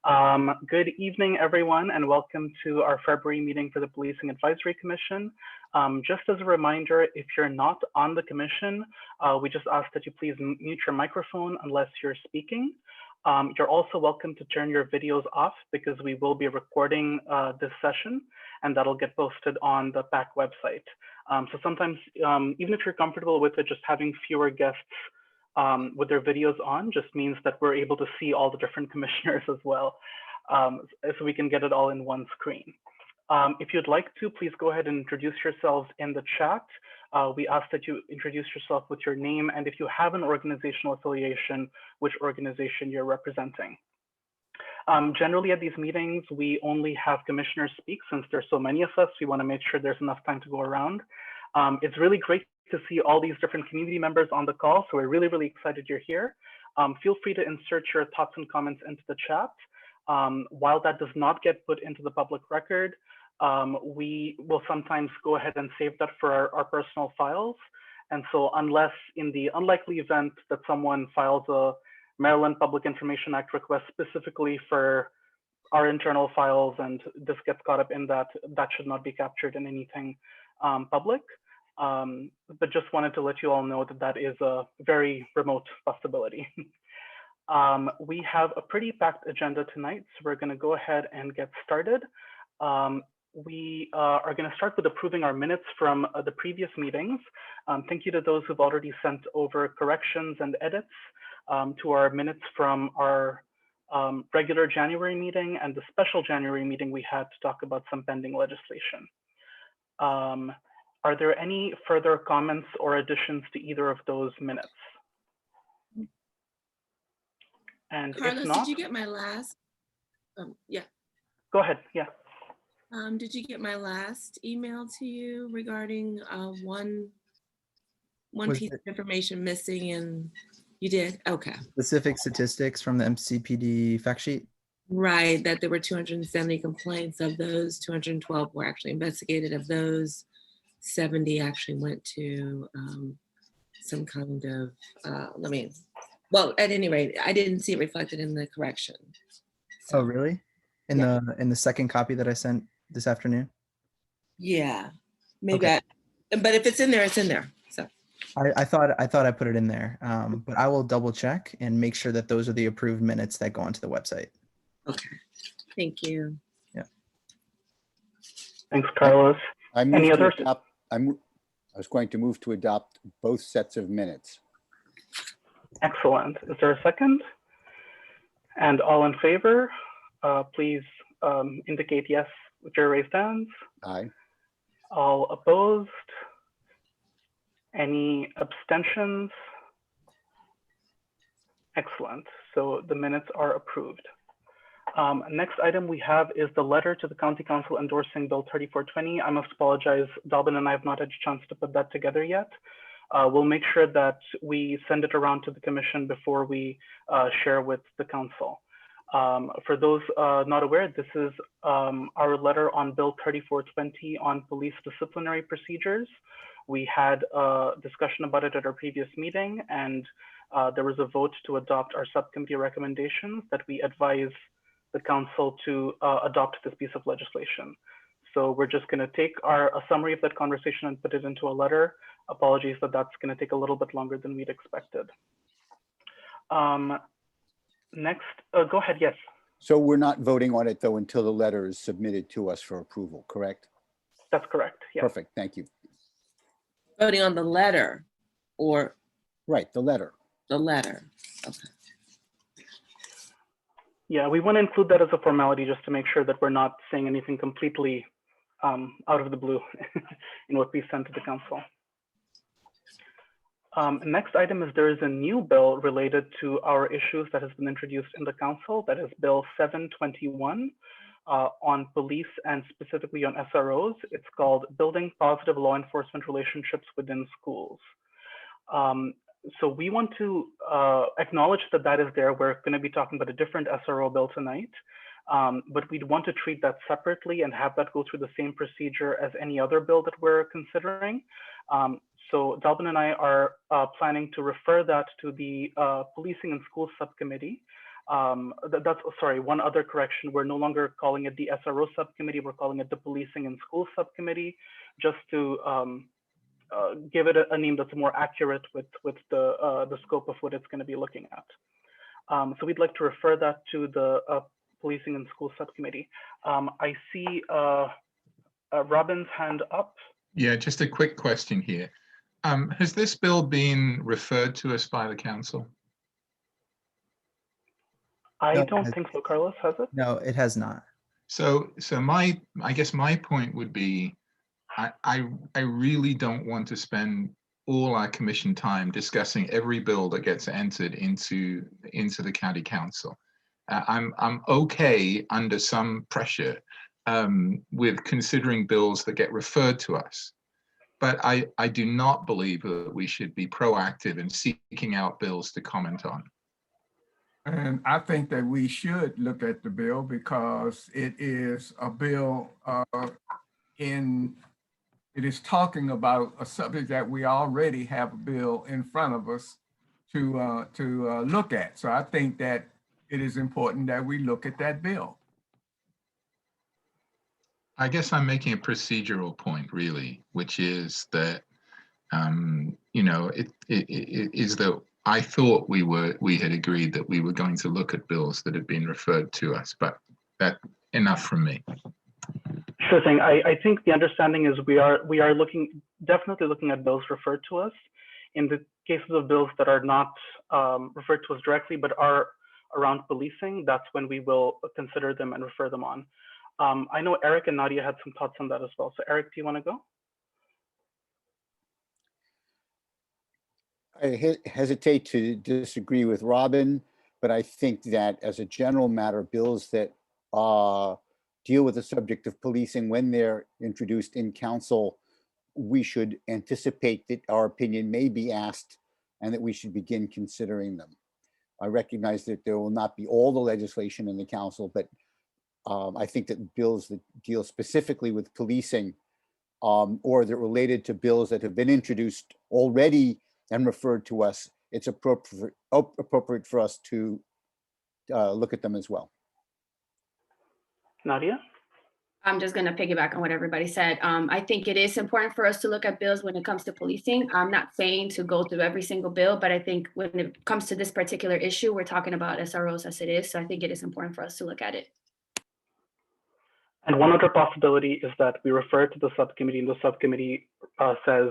Good evening, everyone, and welcome to our February meeting for the Policing Advisory Commission. Just as a reminder, if you're not on the commission, we just ask that you please mute your microphone unless you're speaking. You're also welcome to turn your videos off because we will be recording this session and that'll get posted on the PAC website. So sometimes, even if you're comfortable with it, just having fewer guests with their videos on just means that we're able to see all the different commissioners as well, so we can get it all in one screen. If you'd like to, please go ahead and introduce yourselves in the chat. We ask that you introduce yourself with your name and if you have an organizational affiliation, which organization you're representing. Generally at these meetings, we only have commissioners speak since there's so many of us. We want to make sure there's enough time to go around. It's really great to see all these different community members on the call. So we're really, really excited you're here. Feel free to insert your thoughts and comments into the chat. While that does not get put into the public record, we will sometimes go ahead and save that for our personal files. And so unless in the unlikely event that someone files a Maryland Public Information Act request specifically for our internal files and this gets caught up in that, that should not be captured in anything public. But just wanted to let you all know that that is a very remote possibility. We have a pretty packed agenda tonight, so we're going to go ahead and get started. We are going to start with approving our minutes from the previous meetings. Thank you to those who've already sent over corrections and edits to our minutes from our regular January meeting and the special January meeting we had to talk about some pending legislation. Are there any further comments or additions to either of those minutes? And Carlos, if not, did you get my last? Yeah. Go ahead. Yeah. Did you get my last email to you regarding one piece of information missing? And you did? Okay. Specific statistics from the MCPD fact sheet? Right, that there were 270 complaints. Of those, 212 were actually investigated. Of those, 70 actually went to some kind of, well, at any rate, I didn't see it reflected in the correction. So, Oh, really? In the second copy that I sent this afternoon? Yeah, maybe. Okay. But if it's in there, it's in there. So I thought I put it in there, but I will double check and make sure that those are the approved minutes that go onto the website. Okay, thank you. Yeah. Thanks, Carlos. Any others? I was going to move to adopt both sets of minutes. Excellent. Is there a second? And all in favor, please indicate yes with your raised hands. Aye. All opposed? Any abstentions? Excellent. So the minutes are approved. Next item we have is the letter to the County Council endorsing Bill 3420. I must apologize, Dalvin and I have not had a chance to put that together yet. We'll make sure that we send it around to the commission before we share with the council. For those not aware, this is our letter on Bill 3420 on police disciplinary procedures. We had a discussion about it at our previous meeting, and there was a vote to adopt our subcommittee recommendations that we advise the council to adopt this piece of legislation. So we're just going to take a summary of that conversation and put it into a letter. Apologies that that's going to take a little bit longer than we'd expected. Next, go ahead, yes. So we're not voting on it though until the letter is submitted to us for approval, correct? That's correct, yeah. Perfect, thank you. Voting on the letter or? Right, the letter. The letter, okay. Yeah, we want to include that as a formality just to make sure that we're not saying anything completely out of the blue in what we send to the council. Next item is there is a new bill related to our issues that has been introduced in the council. That is Bill 721 on police and specifically on SROs. It's called Building Positive Law Enforcement Relationships Within Schools. So we want to acknowledge that that is there. We're going to be talking about a different SRO bill tonight, but we'd want to treat that separately and have that go through the same procedure as any other bill that we're considering. So Dalvin and I are planning to refer that to the Policing and Schools Subcommittee That's, sorry, one other correction. We're no longer calling it the SRO subcommittee. We're calling it the Policing and Schools subcommittee, just to give it a name that's more accurate with the scope of what it's going to be looking at. So we'd like to refer that to the Policing and Schools subcommittee. I see Robin's hand up. Yeah, just a quick question here. Has this bill been referred to us by the council? I No, don't think so. Carlos, has it? No, it has not. So I guess my point would be, I really don't want to spend all our commission time discussing every bill that gets entered into the county council. I'm okay under some pressure with considering bills that get referred to us. But I do not believe that we should be proactive in seeking out bills to comment on. And I think that we should look at the bill because it is a bill it is talking about a subject that we already have a bill in front of us to look at. So I think that it is important that we look at that bill. I guess I'm making a procedural point, really, which is that, you know, it is that I thought we had agreed that we were going to look at bills that had been referred to us, but that enough from me. Sure thing. I think the understanding is we are definitely looking at bills referred to us. In the cases of bills that are not referred to us directly but are around policing, that's when we will consider them and refer them on. I know Eric and Nadia had some thoughts on that as well. So Eric, do you want to go? I hesitate to disagree with Robin, but I think that as a general matter, bills that deal with the subject of policing, when they're introduced in council, we should anticipate that our opinion may be asked and that we should begin considering them. I recognize that there will not be all the legislation in the council, but I think that bills that deal specifically with policing or that related to bills that have been introduced already and referred to us, it's appropriate for us to look at them as well. Nadia? I'm just going to piggyback on what everybody said. I think it is important for us to look at bills when it comes to policing. I'm not saying to go through every single bill, but I think when it comes to this particular issue, we're talking about SROs as it is. So I think it is important for us to look at it. And one other possibility is that we refer to the subcommittee and the subcommittee says,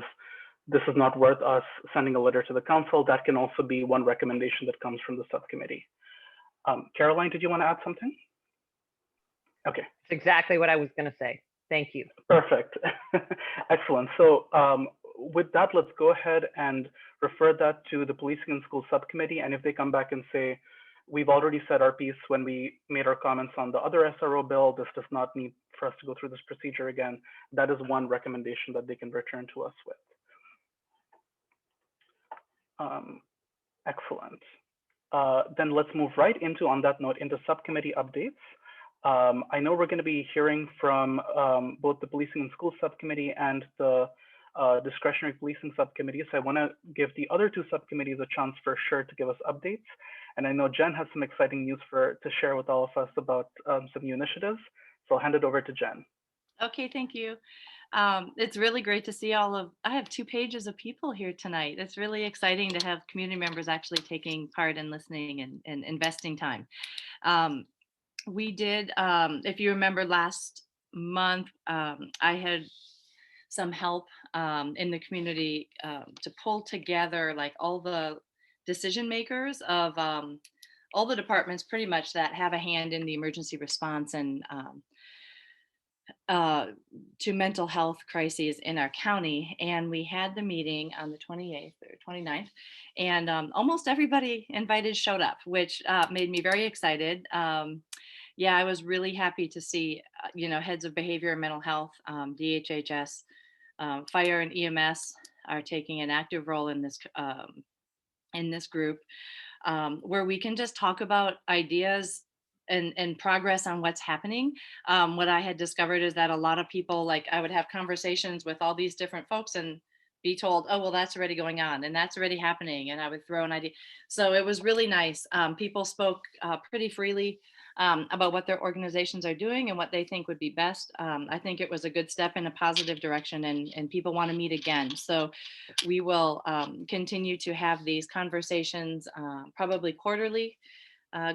this is not worth us sending a letter to the council. That can also be one recommendation that comes from the subcommittee. Caroline, did you want to add something? Okay. That's exactly what I was going to say. Thank you. Perfect. Excellent. So with that, let's go ahead and refer that to the Policing and Schools subcommittee. And if they come back and say, we've already said our piece when we made our comments on the other SRO bill, this does not need for us to go through this procedure again, that is one recommendation that they can return to us with. Excellent. Then let's move right into, on that note, into subcommittee updates. I know we're going to be hearing from both the Policing and Schools subcommittee and the Discretionary Policing subcommittee. So I want to give the other two subcommittees a chance for sure to give us updates. And I know Jen has some exciting news to share with all of us about some new initiatives. So I'll hand it over to Jen. Okay, thank you. It's really great to see I have 2 pages of people here tonight. It's really exciting to have community members actually taking part and listening and investing time. We did, if you remember last month, I had some help in the community to pull together like all the decision makers of all the departments pretty much that have a hand in the emergency response and to mental health crises in our county. And we had the meeting on the 28th or 29th, and almost everybody invited showed up, which made me very excited. Yeah, I was really happy to see, heads of behavior and mental health, DHHS, fire and EMS are taking an active role in this group, where we can just talk about ideas and progress on what's happening. What I had discovered is that a lot of people, like I would have conversations with all these different folks and be told, oh, well, that's already going on and that's already happening. And I would throw an idea. So it was really nice. People spoke pretty freely about what their organizations are doing and what they think would be best. I think it was a good step in a positive direction, and people want to meet again. So we will continue to have these conversations probably quarterly.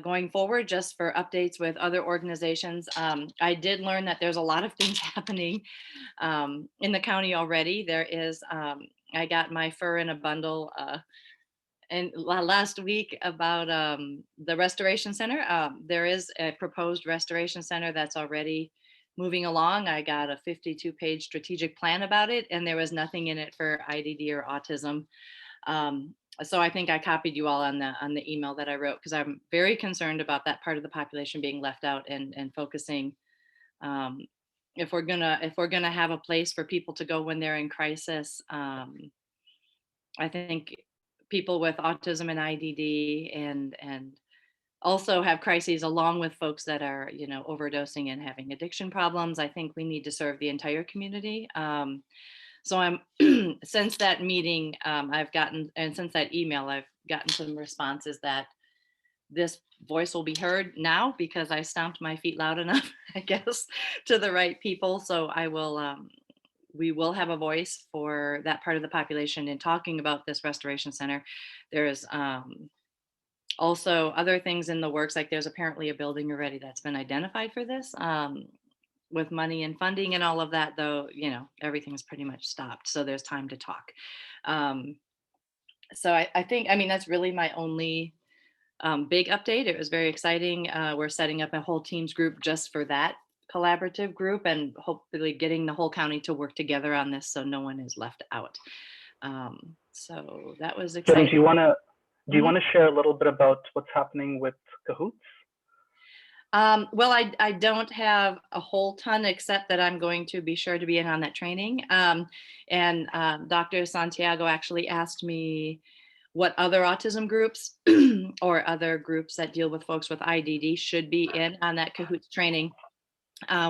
Going forward, just for updates with other organizations. I did learn that there's a lot of things happening in the county already. There is, I got my fur in a bundle and last week about the restoration center. There is a proposed restoration center that's already moving along. I got a 52-page strategic plan about it, and there was nothing in it for IDD or autism. So I think I copied you all on the email that I wrote, because I'm very concerned about that part of the population being left out, and focusing. If we're gonna have a place for people to go when they're in crisis, I think people with autism and IDD and also have crises, along with folks that are, overdosing and having addiction problems. I think we need to serve the entire community. So I'm since that meeting, and since that email, I've gotten some responses that this voice will be heard now, because I stomped my feet loud enough, I guess, to the right people. So we will have a voice for that part of the population in talking about this restoration center. There's also other things in the works, like there's apparently a building already that's been identified for this. With money and funding and all of that, though, everything's pretty much stopped. So there's time to talk. So I think, that's really my only big update. It was very exciting. We're setting up a whole Teams group just for that collaborative group, and hopefully getting the whole county to work together on this so no one is left out. So that was Jen, exciting. do you want to share a little bit about what's happening with Cahoots? Well, I don't have a whole ton, except that I'm going to be sure to be in on that training. And Dr. Santiago actually asked me what other autism groups or other groups that deal with folks with IDD should be in on that Cahoots training,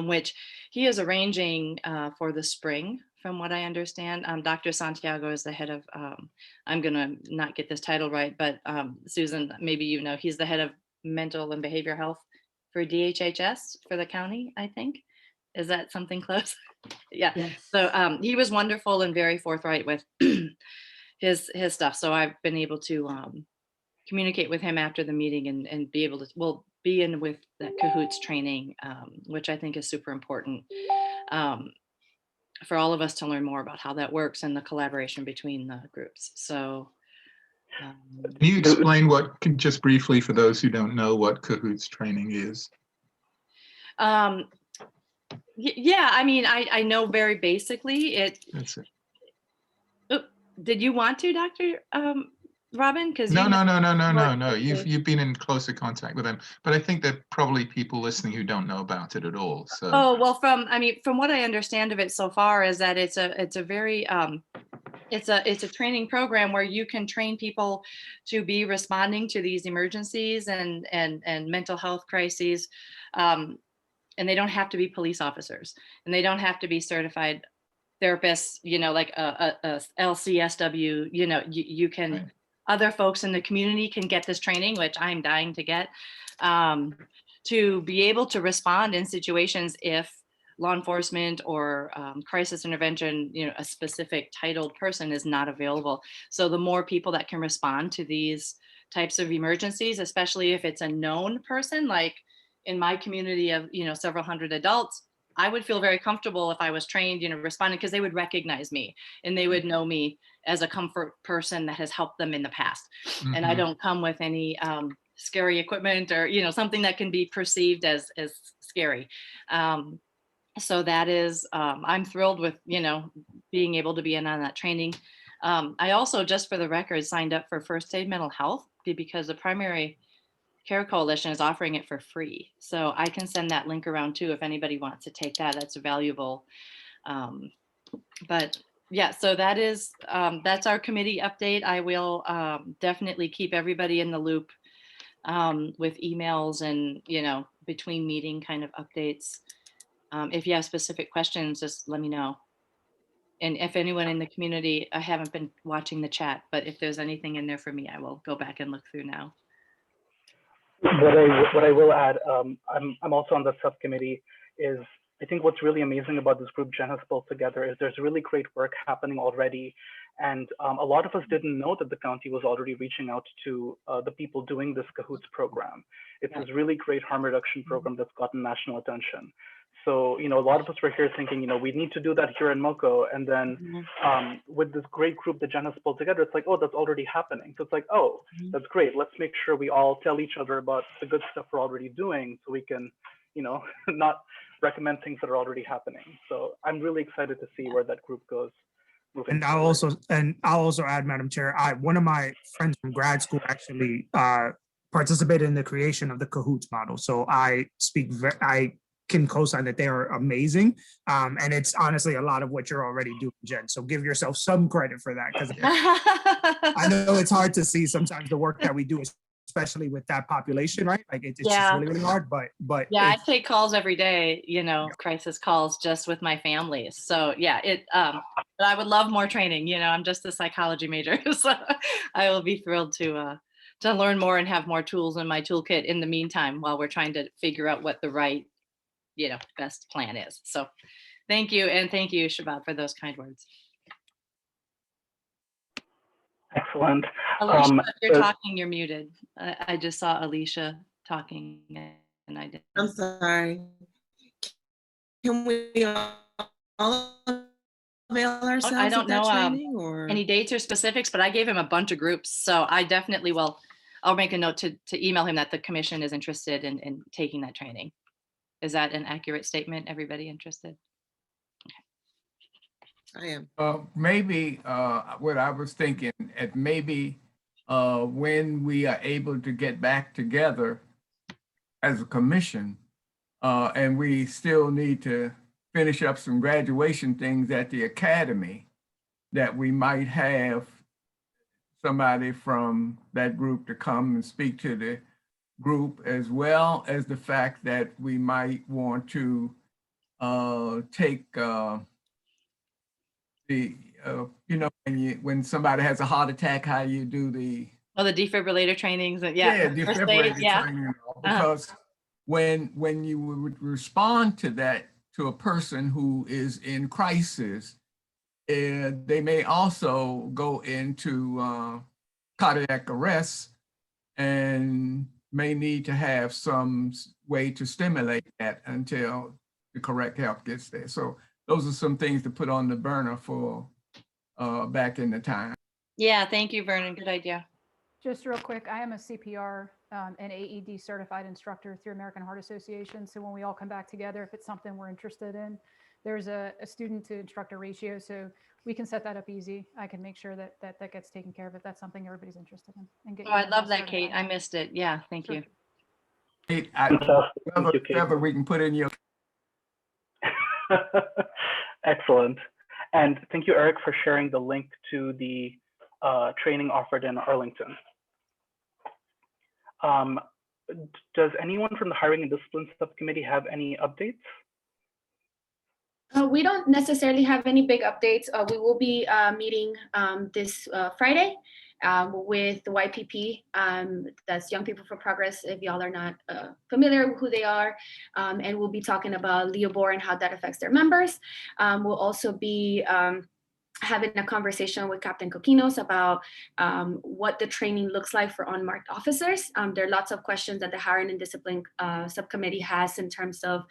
which he is arranging for the spring, from what I understand. Dr. Santiago is the head of, I'm going to not get this title right, but Susan, maybe he's the head of mental and behavioral health for DHHS for the county, I think. Is that something close? Yeah. Yes. So he was wonderful and very forthright with his stuff. So I've been able to communicate with him after the meeting and be able to, be in with that Cahoots training, which I think is super important for all of us to learn more about how that works and the collaboration between the groups. So can you explain just briefly, for those who don't know, what Cahoots training is? Yeah, I know very basically. That's it. Oh, did you want to, Dr. Robin? Because no. You've been in closer contact with them, but I think there are probably people listening who don't know about it at all. So. Oh well, from what I understand of it so far is that it's a very it's a training program where you can train people to be responding to these emergencies and mental health crises, and they don't have to be police officers, and they don't have to be certified therapists. Like a LCSW. You can. Right. Other folks in the community can get this training, which I'm dying to get, to be able to respond in situations if law enforcement or crisis intervention, a specific titled person is not available. So the more people that can respond to these types of emergencies, especially if it's a known person, like in my community of, several hundred adults, I would feel very comfortable if I was trained, responding, because they would recognize me and they would know me as a comfort person that has helped them in the past. Mm-hmm. And I don't come with any scary equipment or, something that can be perceived as scary. So that is, I'm thrilled with, being able to be in on that training. I also, just for the record, signed up for First Aid Mental Health because the Primary Care Coalition is offering it for free. So I can send that link around too, if anybody wants to take that. That's valuable. But yeah, so that is, that's our committee update. I will definitely keep everybody in the loop with emails and, between meeting kind of updates. If you have specific questions, just let me know. And if anyone in the community, I haven't been watching the chat, but if there's anything in there for me, I will go back and look through now. What I will add, I'm also on the subcommittee, is I think what's really amazing about this group Jen has pulled together is there's really great work happening already. And a lot of us didn't know that the county was already reaching out to the people doing this Cahoots program. It's this really great harm reduction program that's gotten national attention. So, you know, a lot of us were here thinking, you know, we need to do that here in Moco. And then with this great group that Jen has pulled together, it's like, oh, that's already happening. So it's like, oh, that's great. Let's make sure we all tell each other about the good stuff we're already doing so we can, you know, not recommend things that are already happening. So I'm really excited to see where that group goes. And I'll also add, Madam Chair, one of my friends from grad school actually participated in the creation of the Cahoots model. So I can co-sign that they are amazing. And it's honestly a lot of what you're already doing, Jen. So give yourself some credit for that, because I know it's hard to see sometimes the work that we do, especially with that population, right? Like it's just really, really hard, but yeah, I take calls every day, you know, crisis calls just with my families. So yeah, but I would love more training. You know, I'm just a psychology major, so I will be thrilled to learn more and have more tools in my toolkit in the meantime, while we're trying to figure out what the right, you know, best plan is. So thank you. And thank you, Shabab, for those kind words. Excellent. Alicia, if you're talking, you're muted. I just saw Alicia talking and I didn't. I'm sorry. Can we all avail ourselves I don't of that know training, or any dates or specifics, but I gave him a bunch of groups. So I definitely will. I'll make a note to email him that the commission is interested in taking that training. Is that an accurate statement? Everybody interested? I am. Maybe what I was thinking, at maybe when we are able to get back together as a commission, and we still need to finish up some graduation things at the academy, that we might have somebody from that group to come and speak to the group, as well as the fact that we might want to take you know, when somebody has a heart attack, how you do the defibrillator trainings, and defibrillator training, because when you would respond to that, to a person who is in crisis, they may also go into cardiac arrest and may need to have some way to stimulate that until the correct help gets there. So those are some things to put on the burner for back in the time. Yeah, thank you, Vernon. Good idea. Just real quick, I am a CPR and AED certified instructor through American Heart Association. So when we all come back together, if it's something we're interested in, there's a student to instructor ratio. So we can set that up easy. I can make sure that gets taken care of if that's something everybody's interested in. And get I love that, Kate. I missed it. Yeah, thank you. Kate, whatever we can put in your. Excellent. And thank you, Eric, for sharing the link to the training offered in Arlington. Does anyone from the Hiring and Discipline Subcommittee have any updates? We don't necessarily have any big updates. We will be meeting this Friday with the YPP, that's Young People for Progress, if y'all are not familiar with who they are, and we'll be talking about Leobor and how that affects their members. We'll also be having a conversation with Captain Coquinos about what the training looks like for unmarked officers. There are lots of questions that the Hiring and Discipline Subcommittee has in terms of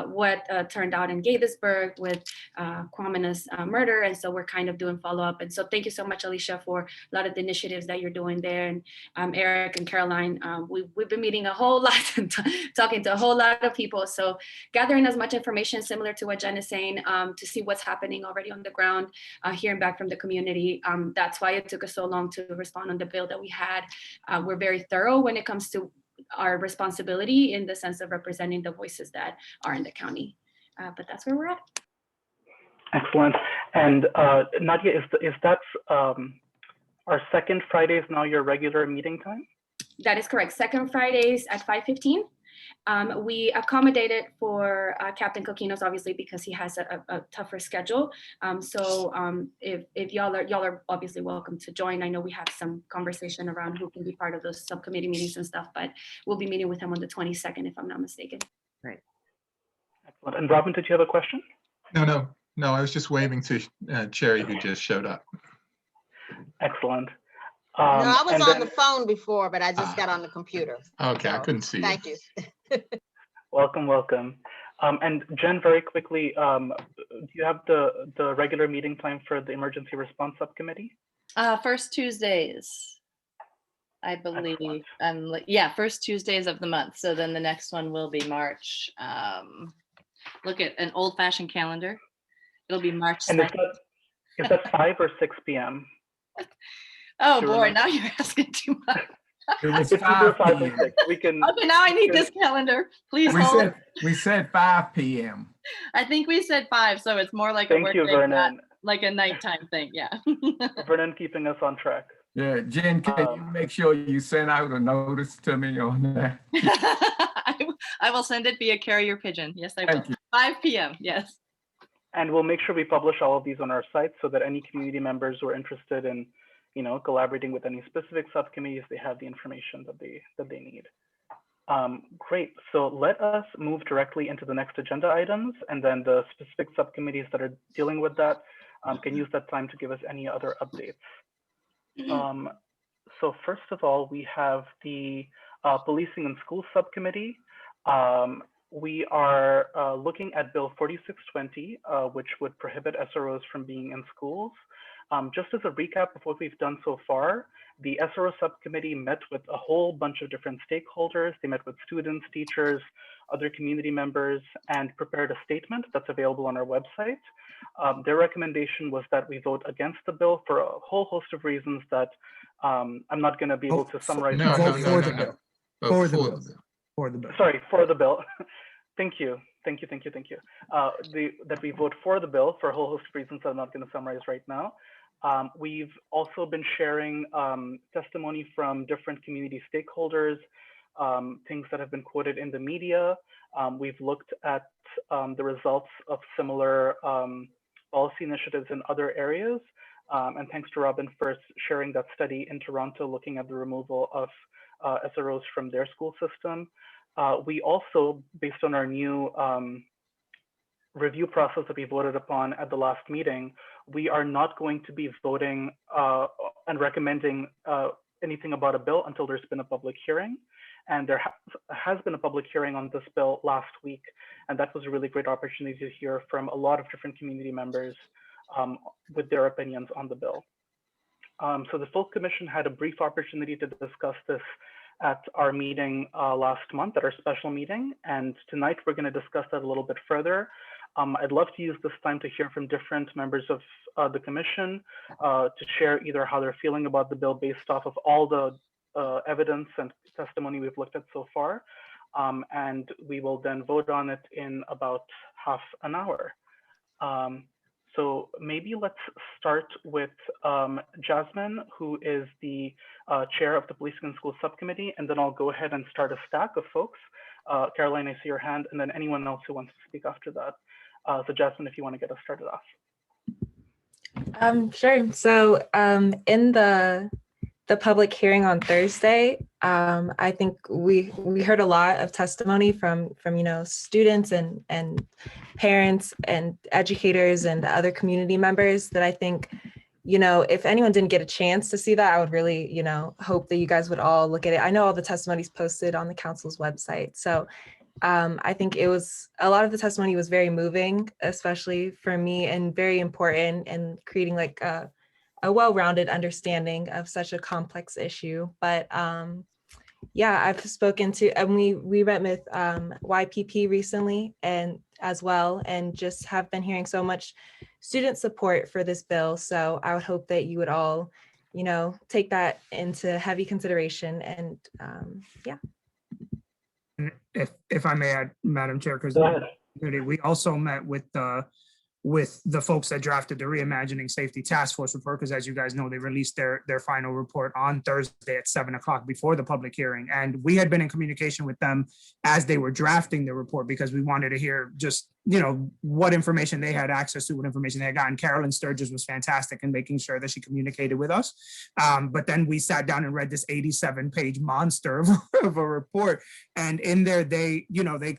what turned out in Gaithersburg with Kwamina's murder. And so we're kind of doing follow-up. And so thank you so much, Alicia, for a lot of the initiatives that you're doing there. And Eric and Caroline, we've been meeting a whole lot and talking to a whole lot of people. So gathering as much information similar to what Jen is saying to see what's happening already on the ground. Hearing back from the community. That's why it took us so long to respond on the bill that we had. We're very thorough when it comes to our responsibility in the sense of representing the voices that are in the county. But that's where we're at. Excellent. And Nadia, is that our second Friday is now your regular meeting time? That is correct. Second Fridays at 5:15. We accommodated for Captain Coquinos, obviously, because he has a tougher schedule. If y'all are obviously welcome to join. I know we have some conversation around who can be part of those subcommittee meetings and stuff, but we'll be meeting with him on the 22nd, if I'm not mistaken. Right. Excellent. And Robin, did you have a question? No, I was just waving to Cherry, who just showed up. Excellent. No, I was and on then- the phone before, but I just got on the computer. Okay, I So, couldn't see you. Thank you. Welcome. And Jen, very quickly, do you have the regular meeting time for the Emergency Response Subcommittee? First Tuesdays, I believe. Yeah, first Tuesdays of the month. So then the next one will be March. Look at an old-fashioned calendar. It'll be March And 2nd. is that 5 or 6 p.m.? Oh to boy, remember? now you're asking too much. It was It's either 5 5 or p.m. 6. We can. Okay, now I need this calendar. Please We hold. said 5 p.m. I think we said 5, so it's more like a Thank work you, day, not Vernon. like a nighttime thing. Yeah. Vernon keeping us on track. Yeah, Jen, can you make sure you send out a notice to me on that? I will send it via carrier pigeon. Yes, I will. Thank you. 5 p.m. Yes. And we'll make sure we publish all of these on our site so that any community members who are interested in, collaborating with any specific subcommittees, they have the information that they need. Great. So let us move directly into the next agenda items, and then the specific subcommittees that are dealing with that can use that time to give us any other updates. So first of all, we have the Policing and Schools Subcommittee. We are looking at Bill 4620, which would prohibit SROs from being in schools. Just as a recap of what we've done so far, the SRO subcommittee met with a whole bunch of different stakeholders. They met with students, teachers, other community members, and prepared a statement that's available on our website. Their recommendation was that we vote against the bill for a whole host of reasons that I'm not going to be able to summarize. No. For the bill. Oh, For the for bill. the bill. For the bill. Sorry, for the bill. Thank you. That we vote for the bill for a whole host of reasons that I'm not going to summarize right now. We've also been sharing testimony from different community stakeholders, things that have been quoted in the media. We've looked at the results of similar policy initiatives in other areas. And thanks to Robin for sharing that study in Toronto, looking at the removal of SROs from their school system. We also, based on our new review process that we voted upon at the last meeting, we are not going to be voting and recommending anything about a bill until there's been a public hearing. And there has been a public hearing on this bill last week. And that was a really great opportunity to hear from a lot of different community members with their opinions on the bill. So the full commission had a brief opportunity to discuss this at our meeting last month, at our special meeting. And tonight we're going to discuss that a little bit further. I'd love to use this time to hear from different members of the commission to share either how they're feeling about the bill based off of all the evidence and testimony we've looked at so far. And we will then vote on it in about half an hour. So maybe let's start with Jasmine, who is the chair of the Policing and Schools Subcommittee, and then I'll go ahead and start a stack of folks. Caroline, I see your hand, and then anyone else who wants to speak after that. So Jasmine, if you want to get us started off. Sure. So in the public hearing on Thursday, I think we heard a lot of testimony from students and parents and educators and other community members that I think, if anyone didn't get a chance to see that, I would really, hope that you guys would all look at it. I know all the testimonies posted on the council's website. So I think a lot of the testimony was very moving, especially for me, and very important in creating like a well-rounded understanding of such a complex issue. But yeah, I've spoken to, and we met with YPP recently and as well, and just have been hearing so much student support for this bill. So I would hope that you would all, take that into heavy consideration. And yeah. If I may add, Madam Chair, because we also met with the with the folks that drafted the Reimagining Safety Task Force report, because as you guys know, they released their final report on Thursday at 7 o'clock before the public hearing. And we had been in communication with them as they were drafting the report, because we wanted to hear just, you know, what information they had access to, what information they had gotten. Carolyn Sturgis was fantastic in making sure that she communicated with us. But then we sat down and read this 87-page monster of a report. And in there, they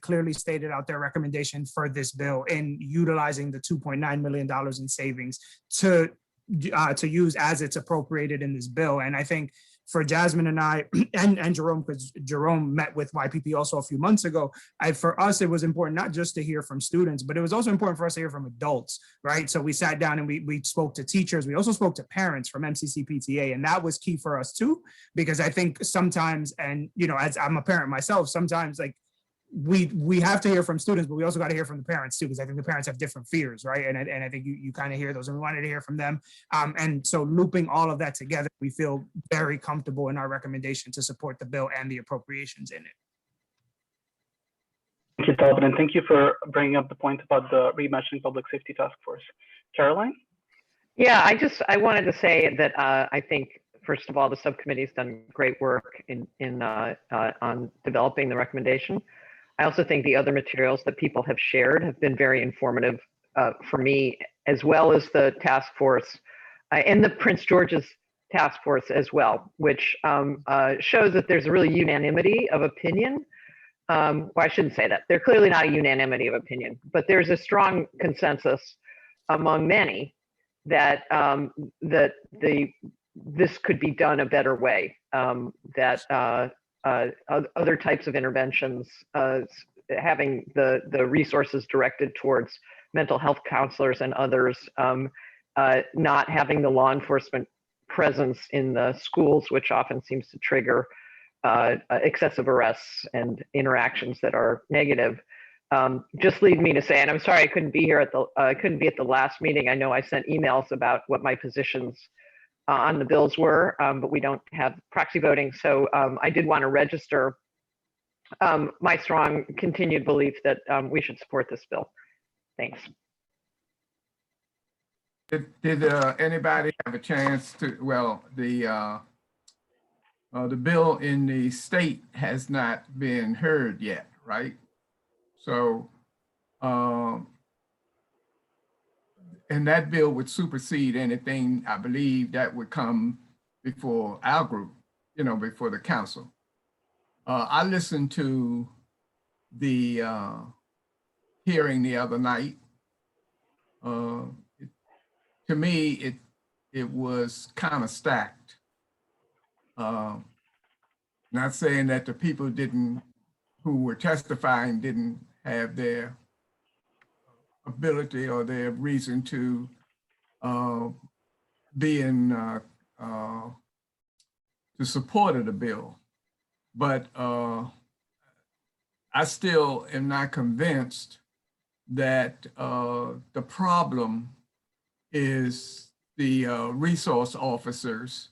clearly stated out their recommendation for this bill in utilizing the $2.9 million in savings to use as it's appropriated in this bill. And I think for Jasmine and I and Jerome, because Jerome met with YPP also a few months ago, for us, it was important not just to hear from students, but it was also important for us to hear from adults, right? So we sat down and we spoke to teachers. We also spoke to parents from MCC-PTA, and that was key for us too, because I think sometimes, and you know, as I'm a parent myself, sometimes like we have to hear from students, but we also got to hear from the parents too, because I think the parents have different fears, right? And I think you kind of hear those, and we wanted to hear from them. And so looping all of that together, we feel very comfortable in our recommendation to support the bill and the appropriations in it. Thank you, Talbot, and thank you for bringing up the point about the Reimagining Public Safety Task Force. Caroline? Yeah, I wanted to say that I think, first of all, the subcommittee's done great work on developing the recommendation. I also think the other materials that people have shared have been very informative for me, as well as the task force and the Prince George's task force as well, which shows that there's a really unanimity of opinion. Well, I shouldn't say that. They're clearly not a unanimity of opinion, but there's a strong consensus among many that this could be done a better way, that other types of interventions, having the resources directed towards mental health counselors and others, not having the law enforcement presence in the schools, which often seems to trigger excessive arrests and interactions that are negative. Just lead me to say, and I'm sorry I couldn't be at the last meeting. I know I sent emails about what my positions on the bills were, but we don't have proxy voting. So I did want to register my strong continued belief that we should support this bill. Thanks. Did anybody have a chance to, well, the bill in the state has not been heard yet, right? So, and that bill would supersede anything, I believe, that would come before our group, you know, before the council. I listened to the hearing the other night. To me, it was kind of stacked. Not saying that the people who were testifying didn't have their ability or their reason to be in the support of the bill. But I still am not convinced that the problem is the resource officers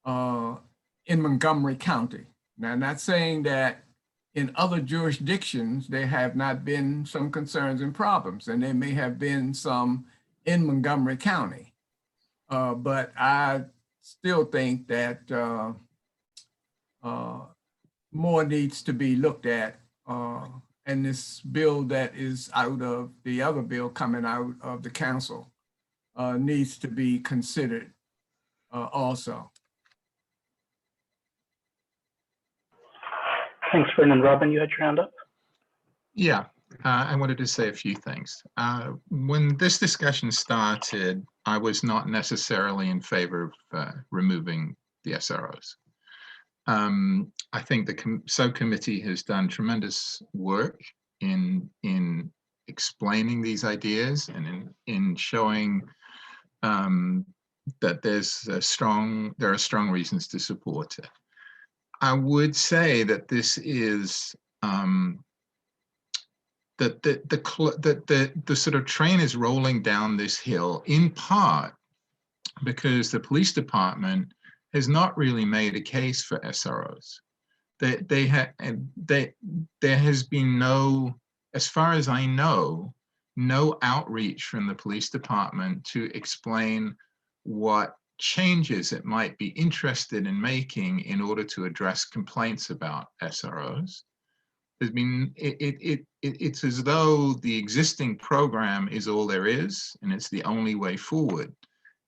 in Montgomery County. Now, I'm not saying that in other jurisdictions, there have not been some concerns and problems, and there may have been some in Montgomery County. But I still think that more needs to be looked at. And this bill that is out of the other bill coming out of the council needs to be considered also. Thanks, Vernon. Robin, you had your hand up? Yeah, I wanted to say a few things. When this discussion started, I was not necessarily in favor of removing the SROs. I think the subcommittee has done tremendous work in explaining these ideas and in showing that there are strong reasons to support it. I would say that this is that the sort of train is rolling down this hill in part because the police department has not really made a case for SROs. There has been no, as far as I know, no outreach from the police department to explain what changes it might be interested in making in order to address complaints about SROs. There's been, it's as though the existing program is all there is, and it's the only way forward.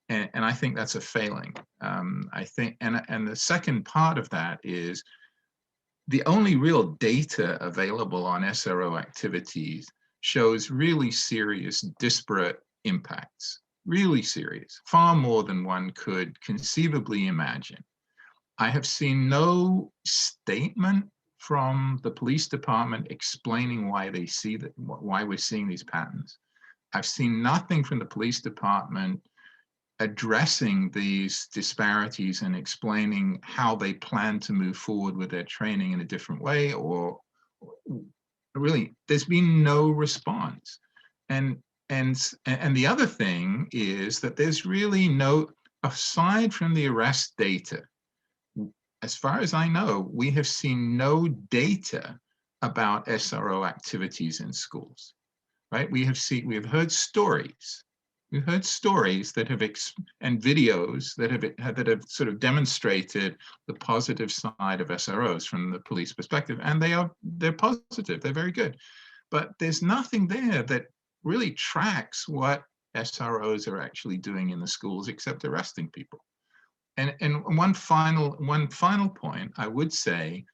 And I think that's a failing. I think, and the second part of that is the only real data available on SRO activities shows really serious disparate impacts, really serious, far more than one could conceivably imagine. I have seen no statement from the police department explaining why they see that, why we're seeing these patterns. I've seen nothing from the police department addressing these disparities and explaining how they plan to move forward with their training in a different way, or really, there's been no response. And the other thing is that there's really no, aside from the arrest data, as far as I know, we have seen no data about SRO activities in schools, right? We have heard stories. We've heard stories that have, and videos that have sort of demonstrated the positive side of SROs from the police perspective, and they're positive, they're very good. But there's nothing there that really tracks what SROs are actually doing in the schools except arresting people. And one final point, I would say,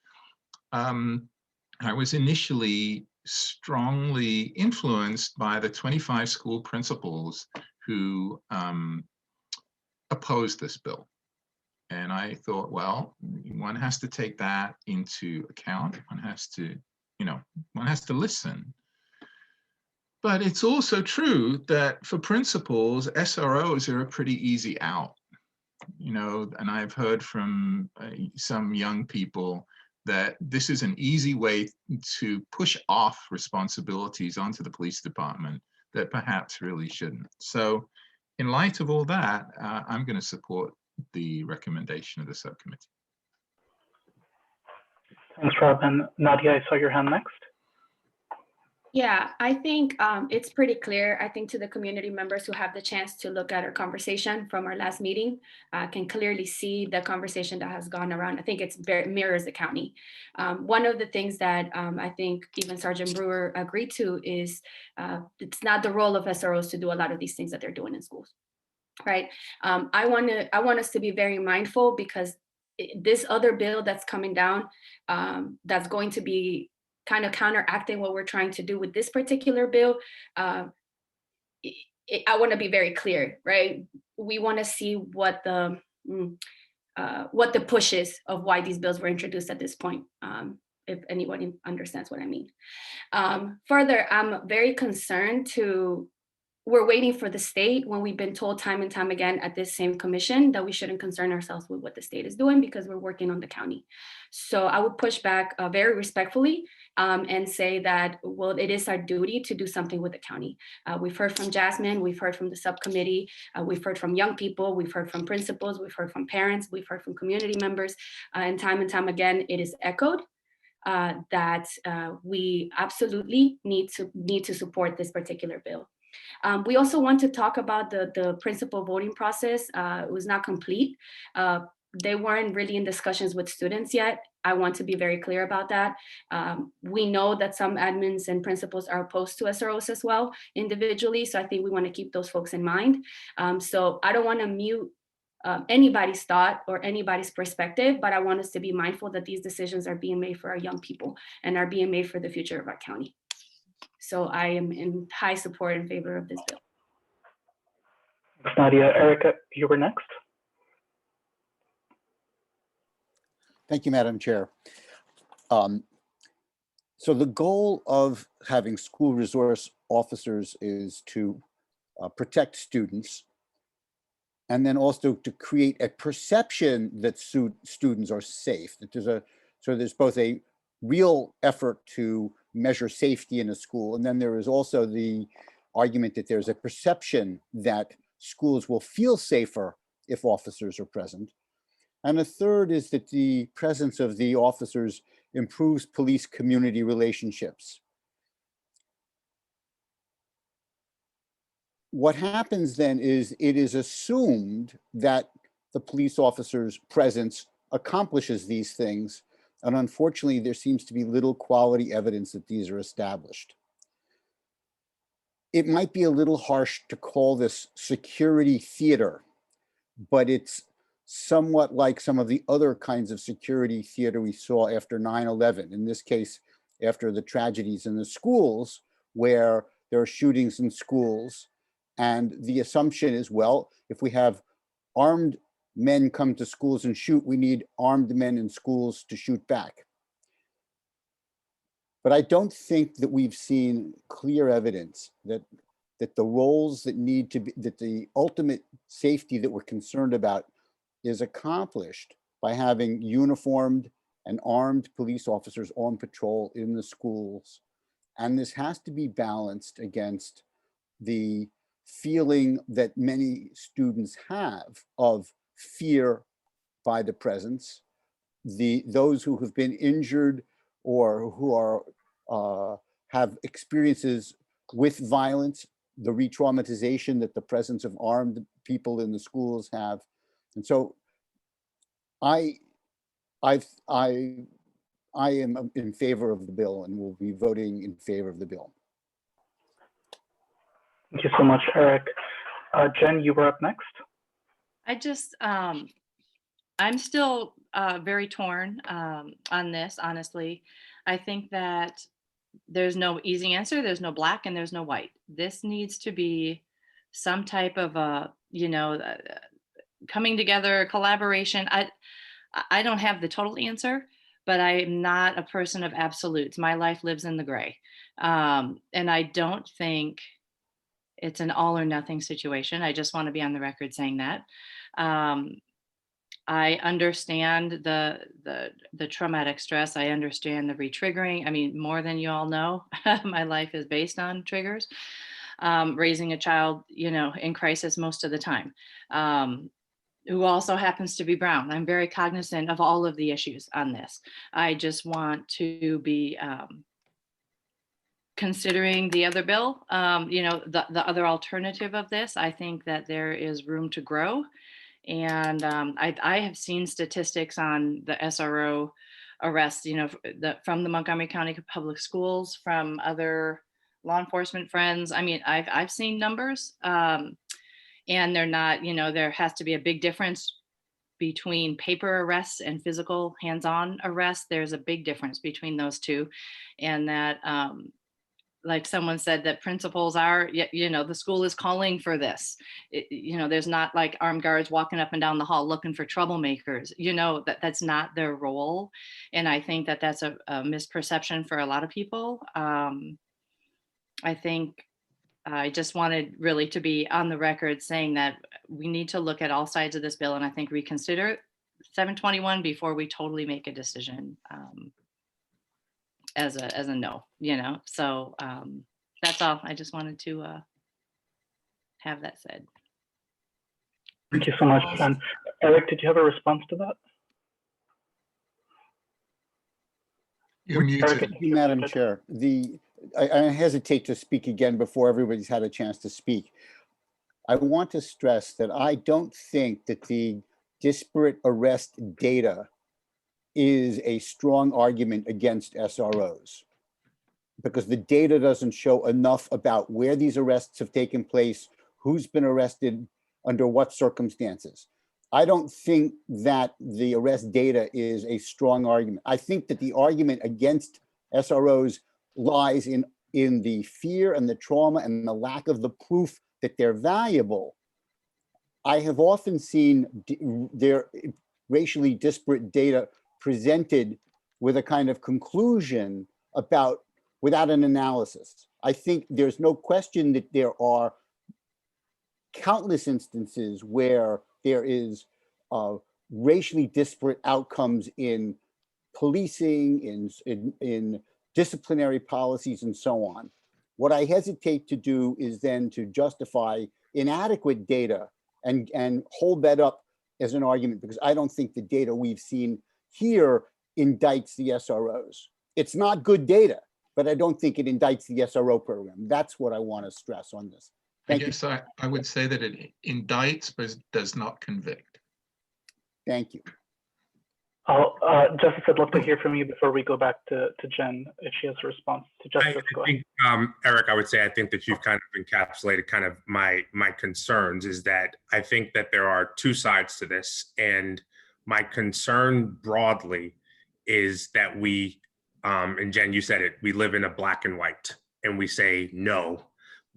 I was initially strongly influenced by the 25 school principals who opposed this bill. And I thought, well, one has to take that into account. One has to listen. But it's also true that for principals, SROs are a pretty easy out. And I've heard from some young people that this is an easy way to push off responsibilities onto the police department that perhaps really shouldn't. So in light of all that, I'm going to support the recommendation of the subcommittee. Thanks, Robin. Nadia, I saw your hand next. Yeah, I think it's pretty clear. I think to the community members who have the chance to look at our conversation from our last meeting, can clearly see the conversation that has gone around. I think it's very mirrors the county. One of the things that I think even Sergeant Brewer agreed to is it's not the role of SROs to do a lot of these things that they're doing in schools, right? I want us to be very mindful, because this other bill that's coming down, that's going to be kind of counteracting what we're trying to do with this particular bill. I want to be very clear, right? We want to see what the push is of why these bills were introduced at this point, if anybody understands what I mean. Further, I'm very concerned we're waiting for the state, when we've been told time and time again at this same commission that we shouldn't concern ourselves with what the state is doing because we're working on the county. So I would push back very respectfully and say that, well, it is our duty to do something with the county. We've heard from Jasmine, we've heard from the subcommittee, we've heard from young people, we've heard from principals, we've heard from parents, we've heard from community members, and time again, it is echoed that we absolutely need to support this particular bill. We also want to talk about the principal voting process. It was not complete. They weren't really in discussions with students yet. I want to be very clear about that. We know that some admins and principals are opposed to SROs as well individually. So I think we want to keep those folks in mind. So I don't want to mute anybody's thought or anybody's perspective, but I want us to be mindful that these decisions are being made for our young people and are being made for the future of our county. So I am in high support in favor of this bill. Thanks, Nadia. Erica, you were next. Thank you, Madam Chair. So the goal of having school resource officers is to protect students, and then also to create a perception that students are safe. That there's both a real effort to measure safety in a school, and then there is also the argument that there's a perception that schools will feel safer if officers are present. And a third is that the presence of the officers improves police community relationships. what happens then is it is assumed that the police officer's presence accomplishes these things. And unfortunately, there seems to be little quality evidence that these are established. It might be a little harsh to call this security theater, but it's somewhat like some of the other kinds of security theater we saw after 9/11. In this case, after the tragedies in the schools, where there are shootings in schools. And the assumption is, well, if we have armed men come to schools and shoot, we need armed men in schools to shoot back. But I don't think that we've seen clear evidence that the roles that need to be, that the ultimate safety that we're concerned about is accomplished by having uniformed and armed police officers on patrol in the schools. And this has to be balanced against the feeling that many students have of fear by the presence, those who have been injured or who are have experiences with violence, the re-traumatization that the presence of armed people in the schools have. And so I am in favor of the bill and will be voting in favor of the bill. Thank you so much, Eric. Jen, you were up next. I just, I'm still very torn on this, honestly. I think that there's no easy answer. There's no black and there's no white. This needs to be some type of a, coming together, collaboration. I don't have the total answer, but I'm not a person of absolutes. My life lives in the gray. And I don't think it's an all or nothing situation. I just want to be on the record saying that. I understand the traumatic stress. I understand the re-triggering. I mean, more than you all know, my life is based on triggers. Raising a child, in crisis most of the time, who also happens to be brown. I'm very cognizant of all of the issues on this. I just want to be considering the other bill, the other alternative of this. I think that there is room to grow. And I have seen statistics on the SRO arrests, from the Montgomery County Public Schools, from other law enforcement friends. I mean, I've seen numbers, and they're not, there has to be a big difference between paper arrests and physical hands-on arrests. There's a big difference between those two, and that, like someone said, that principals are, the school is calling for this. There's not like armed guards walking up and down the hall looking for troublemakers. That's not their role. And I think that that's a misperception for a lot of people. I think I just wanted really to be on the record saying that we need to look at all sides of this bill, and I think reconsider 721 before we totally make a decision. As a no, so that's all. I just wanted to have that said. Thank you so much, Jen. Eric, did you have a response to that? You're muted. Thank you, Madam Chair. I hesitate to speak again before everybody's had a chance to speak. I want to stress that I don't think that the disparate arrest data is a strong argument against SROs, because the data doesn't show enough about where these arrests have taken place, who's been arrested, under what circumstances. I don't think that the arrest data is a strong argument. I think that the argument against SROs lies in the fear and the trauma and the lack of the proof that they're valuable. I have often seen their racially disparate data presented with a kind of conclusion without an analysis. I think there's no question that there are countless instances where there is racially disparate outcomes in policing, in disciplinary policies, and so on. What I hesitate to do is then to justify inadequate data and hold that up as an argument, because I don't think the data we've seen here indicts the SROs. It's not good data, but I don't think it indicts the SRO program. That's what I want to stress on this. Thank you. guess I would say that it indicts but does not convict. Thank you. Justice, I'd love to hear from you before we go back to Jen, if she has a response to Justice. Go ahead. Eric, I would say I think that you've kind of encapsulated kind of my concerns, is that I think that there are two sides to this, and my concern broadly is that we, and Jen, you said it, we live in a black and white, and we say no,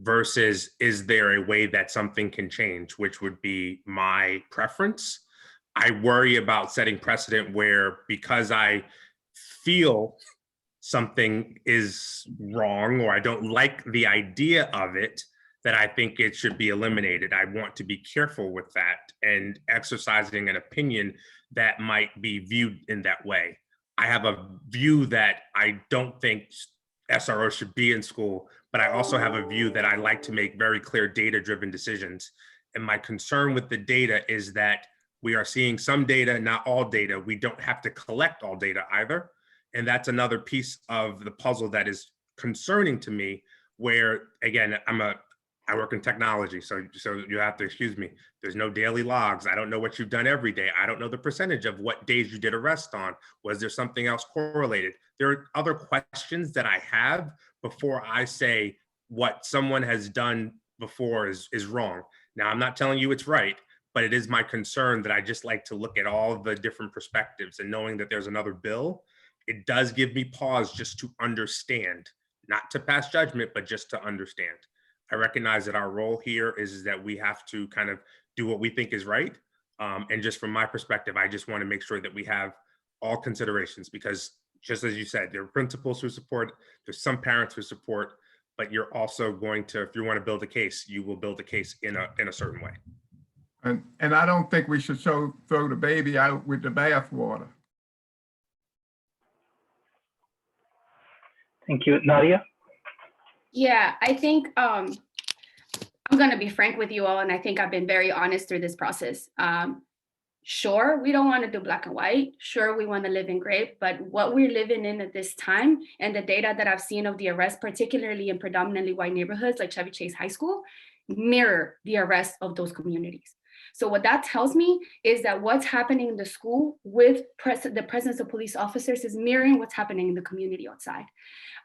versus is there a way that something can change, which would be my preference. I worry about setting precedent where, because I feel something is wrong or I don't like the idea of it, that I think it should be eliminated. I want to be careful with that and exercising an opinion that might be viewed in that way. I have a view that I don't think SRO should be in school, but I also have a view that I like to make very clear data-driven decisions. And my concern with the data is that we are seeing some data, not all data. We don't have to collect all data either. And that's another piece of the puzzle that is concerning to me, where, again, I work in technology, so you have to excuse me. There's no daily logs. I don't know what you've done every day. I don't know the percentage of what days you did arrest on. Was there something else correlated? There are other questions that I have before I say what someone has done before is wrong. Now, I'm not telling you it's right, but it is my concern that I just like to look at all of the different perspectives, and knowing that there's another bill, it does give me pause just to understand, not to pass judgment, but just to understand. I recognize that our role here is that we have to kind of do what we think is right. And just from my perspective, I just want to make sure that we have all considerations, because just as you said, there are principals who support, there's some parents who support, but you're also going to, if you want to build a case, you will build a case in a certain way. And I don't think we should throw the baby out with the bathwater. Thank you. Nadia? Yeah, I think I'm going to be frank with you all, and I think I've been very honest through this process. Sure, we don't want to do black and white. Sure, we want to live in gray, but what we're living in at this time and the data that I've seen of the arrests, particularly in predominantly white neighborhoods like Chevy Chase High School, mirror the arrests of those communities. So what that tells me is that what's happening in the school with the presence of police officers is mirroring what's happening in the community outside.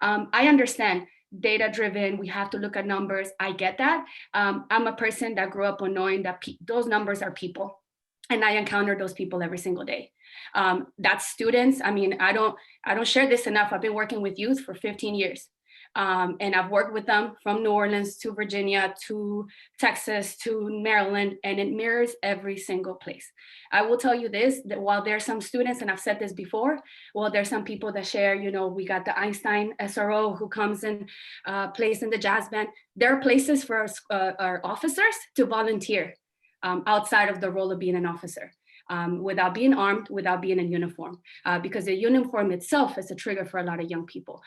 I understand data-driven, we have to look at numbers. I get that. I'm a person that grew up on knowing that those numbers are people, and I encounter those people every single day. That's students. I mean, I don't share this enough. I've been working with youth for 15 years. And I've worked with them from New Orleans to Virginia to Texas to Maryland, and it mirrors every single place. I will tell you this, that while there are some students, and I've said this before, well, there's some people that share, you know, we got the Einstein SRO who comes and plays in the jazz band. There are places for our officers to volunteer outside of the role of being an officer. Without being armed, without being in uniform, because the uniform itself is a trigger for a lot of young people.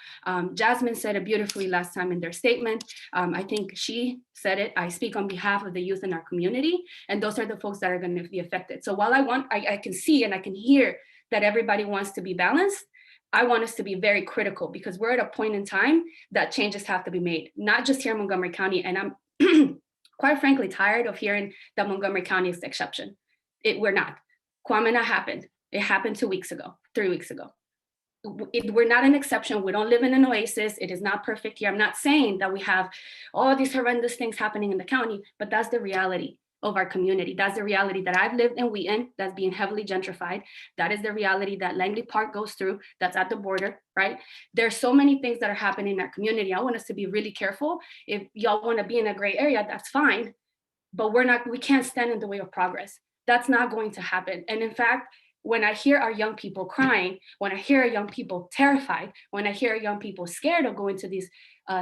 Jasmine said it beautifully last time in their statement. I think she said it, I speak on behalf of the youth in our community, and those are the folks that are going to be affected. So while I can see and I can hear that everybody wants to be balanced, I want us to be very critical, because we're at a point in time that changes have to be made, not just here in Montgomery County. And I'm quite frankly tired of hearing that Montgomery County is the exception. We're not. Kwame happened. It happened 2 weeks ago, 3 weeks ago. We're not an exception. We don't live in an oasis. It is not perfect here. I'm not saying that we have all these horrendous things happening in the county, but that's the reality of our community. That's the reality that I've lived in Wheaton, that's being heavily gentrified. That is the reality that Langley Park goes through, that's at the border, right? There's so many things that are happening in our community. I want us to be really careful. If y'all want to be in a gray area, that's fine, but we can't stand in the way of progress. That's not going to happen. And in fact, when I hear our young people crying, when I hear our young people terrified, when I hear young people scared of going to these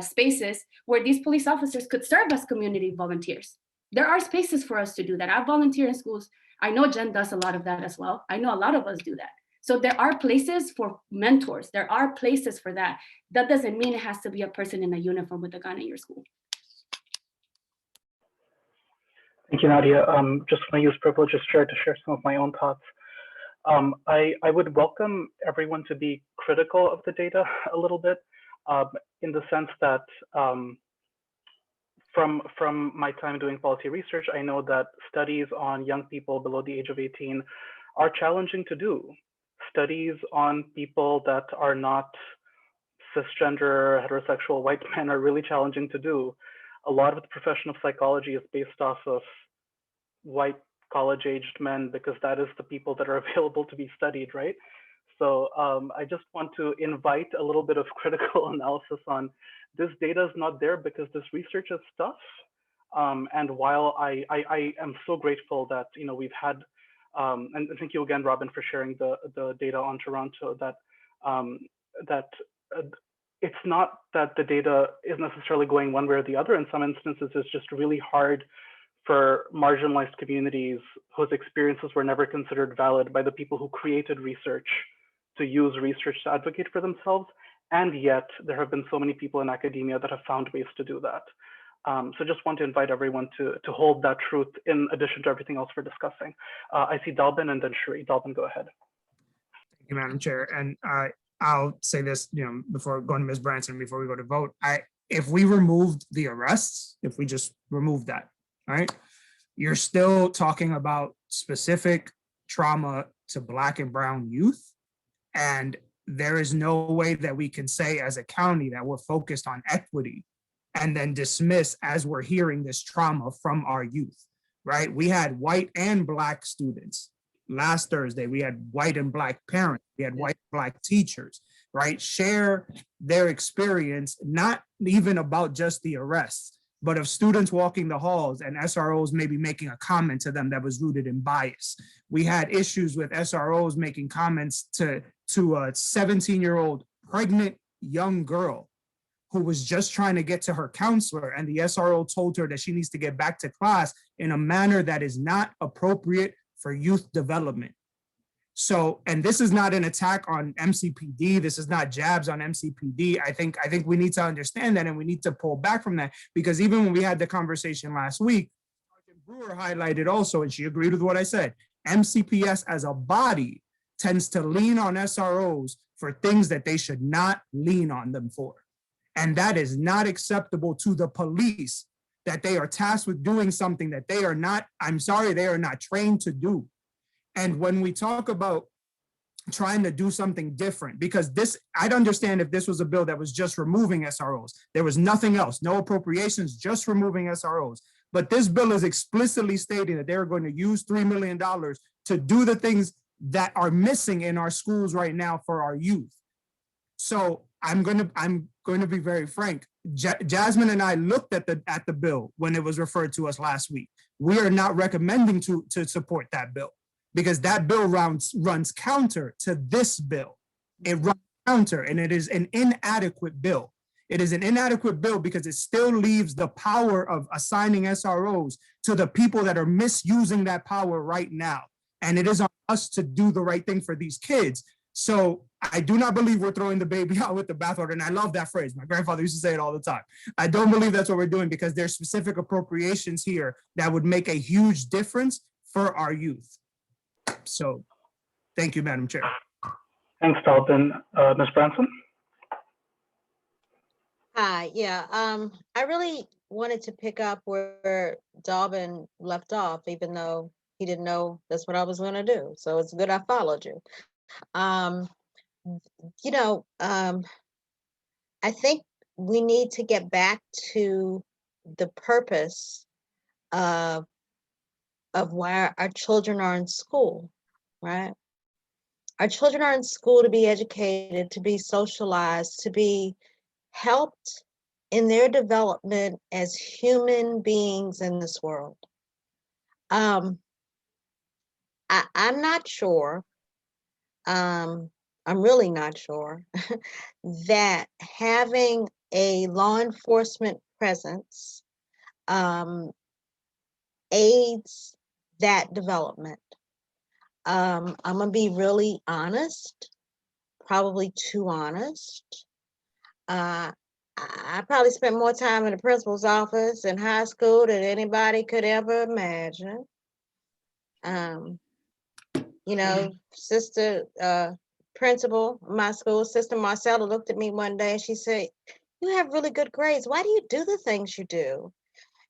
spaces where these police officers could serve as community volunteers. There are spaces for us to do that. I volunteer in schools. I know Jen does a lot of that as well. I know a lot of us do that. So there are places for mentors. There are places for that. That doesn't mean it has to be a person in a uniform with a gun in your school. Thank you, Nadia. Just want to use privilege to share some of my own thoughts. I would welcome everyone to be critical of the data a little bit, in the sense that from my time doing policy research, I know that studies on young people below the age of 18 are challenging to do. Studies on people that are not cisgender, heterosexual white men are really challenging to do. A lot of the profession of psychology is based off of white college-aged men because that is the people that are available to be studied, right? So I just want to invite a little bit of critical analysis on this data is not there because this research is tough. And while I am so grateful that we've had, and thank you again, Robin, for sharing the data on Toronto, that it's not that the data is necessarily going one way or the other. In some instances, it's just really hard for marginalized communities whose experiences were never considered valid by the people who created research to use research to advocate for themselves. And yet there have been so many people in academia that have found ways to do that. So just want to invite everyone to hold that truth in addition to everything else we're discussing. I see Dalbin and then Sheree. Dalbin, go ahead. Thank you, Madam Chair. And I'll say this, before going to Ms. Branson, before we go to vote, if we removed the arrests, if we just removed that, right, you're still talking about specific trauma to Black and brown youth. And there is no way that we can say as a county that we're focused on equity and then dismiss as we're hearing this trauma from our youth, right? We had white and Black students. Last Thursday, we had white and Black parents. We had white and Black teachers, right? Share their experience, not even about just the arrests, but of students walking the halls and SROs maybe making a comment to them that was rooted in bias. We had issues with SROs making comments to a 17-year-old pregnant young girl who was just trying to get to her counselor, and the SRO told her that she needs to get back to class in a manner that is not appropriate for youth development. So, and this is not an attack on MCPD. This is not jabs on MCPD. I think we need to understand that, and we need to pull back from that, because even when we had the conversation last week, Sergeant Brewer highlighted also, and she agreed with what I said, MCPS as a body tends to lean on SROs for things that they should not lean on them for. And that is not acceptable to the police, that they are tasked with doing something that they are not, I'm sorry, they are not trained to do. And when we talk about trying to do something different, because this, I'd understand if this was a bill that was just removing SROs, there was nothing else, no appropriations, just removing SROs. But this bill is explicitly stating that they're going to use $3 million to do the things that are missing in our schools right now for our youth. So I'm going to be very frank. Jasmine and I looked at the bill when it was referred to us last week. We are not recommending to support that bill, because that bill runs counter to this bill. It runs counter, and it is an inadequate bill. It is an inadequate bill because it still leaves the power of assigning SROs to the people that are misusing that power right now. And it is on us to do the right thing for these kids. So I do not believe we're throwing the baby out with the bathwater. And I love that phrase. My grandfather used to say it all the time. I don't believe that's what we're doing, because there's specific appropriations here that would make a huge difference for our youth. So thank you, Madam Chair. Thanks, Dalton. Ms. Branson? Hi, yeah, I really wanted to pick up where Dalvin left off, even though he didn't know that's what I was gonna do. So it's good I followed you. I think we need to get back to the purpose of why our children are in school, right? Our children are in school to be educated, to be socialized, to be helped in their development as human beings in this world. I'm not sure, I'm really not sure that having a law enforcement presence aids that development. I'm gonna be really honest, probably too honest. I probably spent more time in the principal's office in high school than anybody could ever imagine. Sister principal of my school, Sister Marcella, looked at me one day and she said, "You have really good grades. Why do you do the things you do?"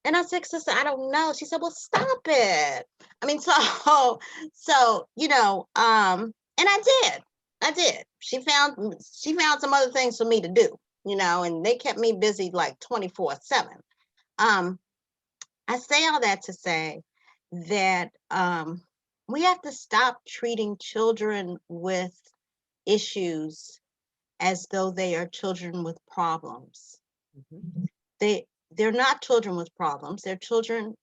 And I said, sister, I don't know. She said, well, stop it. I mean, so, you know, and I did. She found some other things for me to do, you know, and they kept me busy like 24/7. I say all that to say that we have to stop treating children with issues as though they are children with problems. They're not children with problems. They're children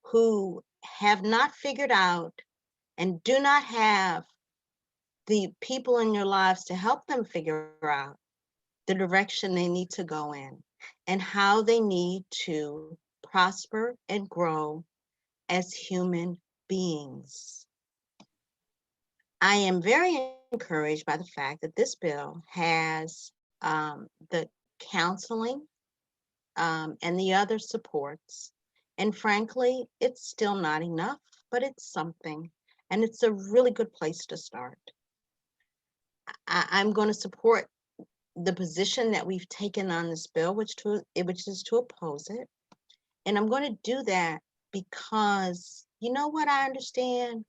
who have not figured out and do not have the people in your lives to help them figure out the direction they need to go in and how they need to prosper and grow as human beings. I am very encouraged by the fact that this bill has the counseling and the other supports. And frankly, it's still not enough, but it's something. And it's a really good place to start. I'm going to support the position that we've taken on this bill, which is to oppose it. And I'm going to do that because, you know what I understand?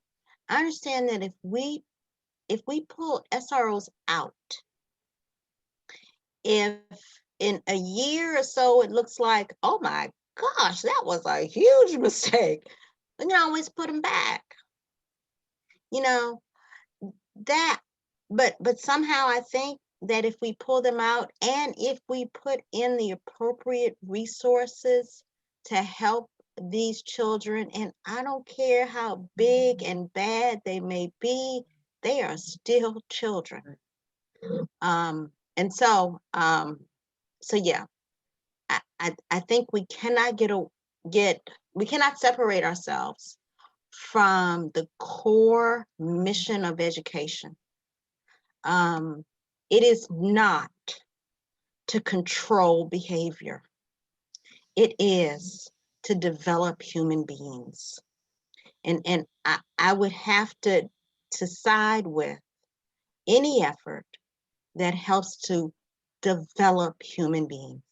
I understand that if we pull SROs out, if in a year or so it looks like, oh my gosh, that was a huge mistake, we can always put them back. You know, that, but somehow I think that if we pull them out and if we put in the appropriate resources to help these children, and I don't care how big and bad they may be, they are still children. And so yeah, I think we cannot we cannot separate ourselves from the core mission of education. It is not to control behavior. It is to develop human beings. And I would have to side with any effort that helps to develop human beings.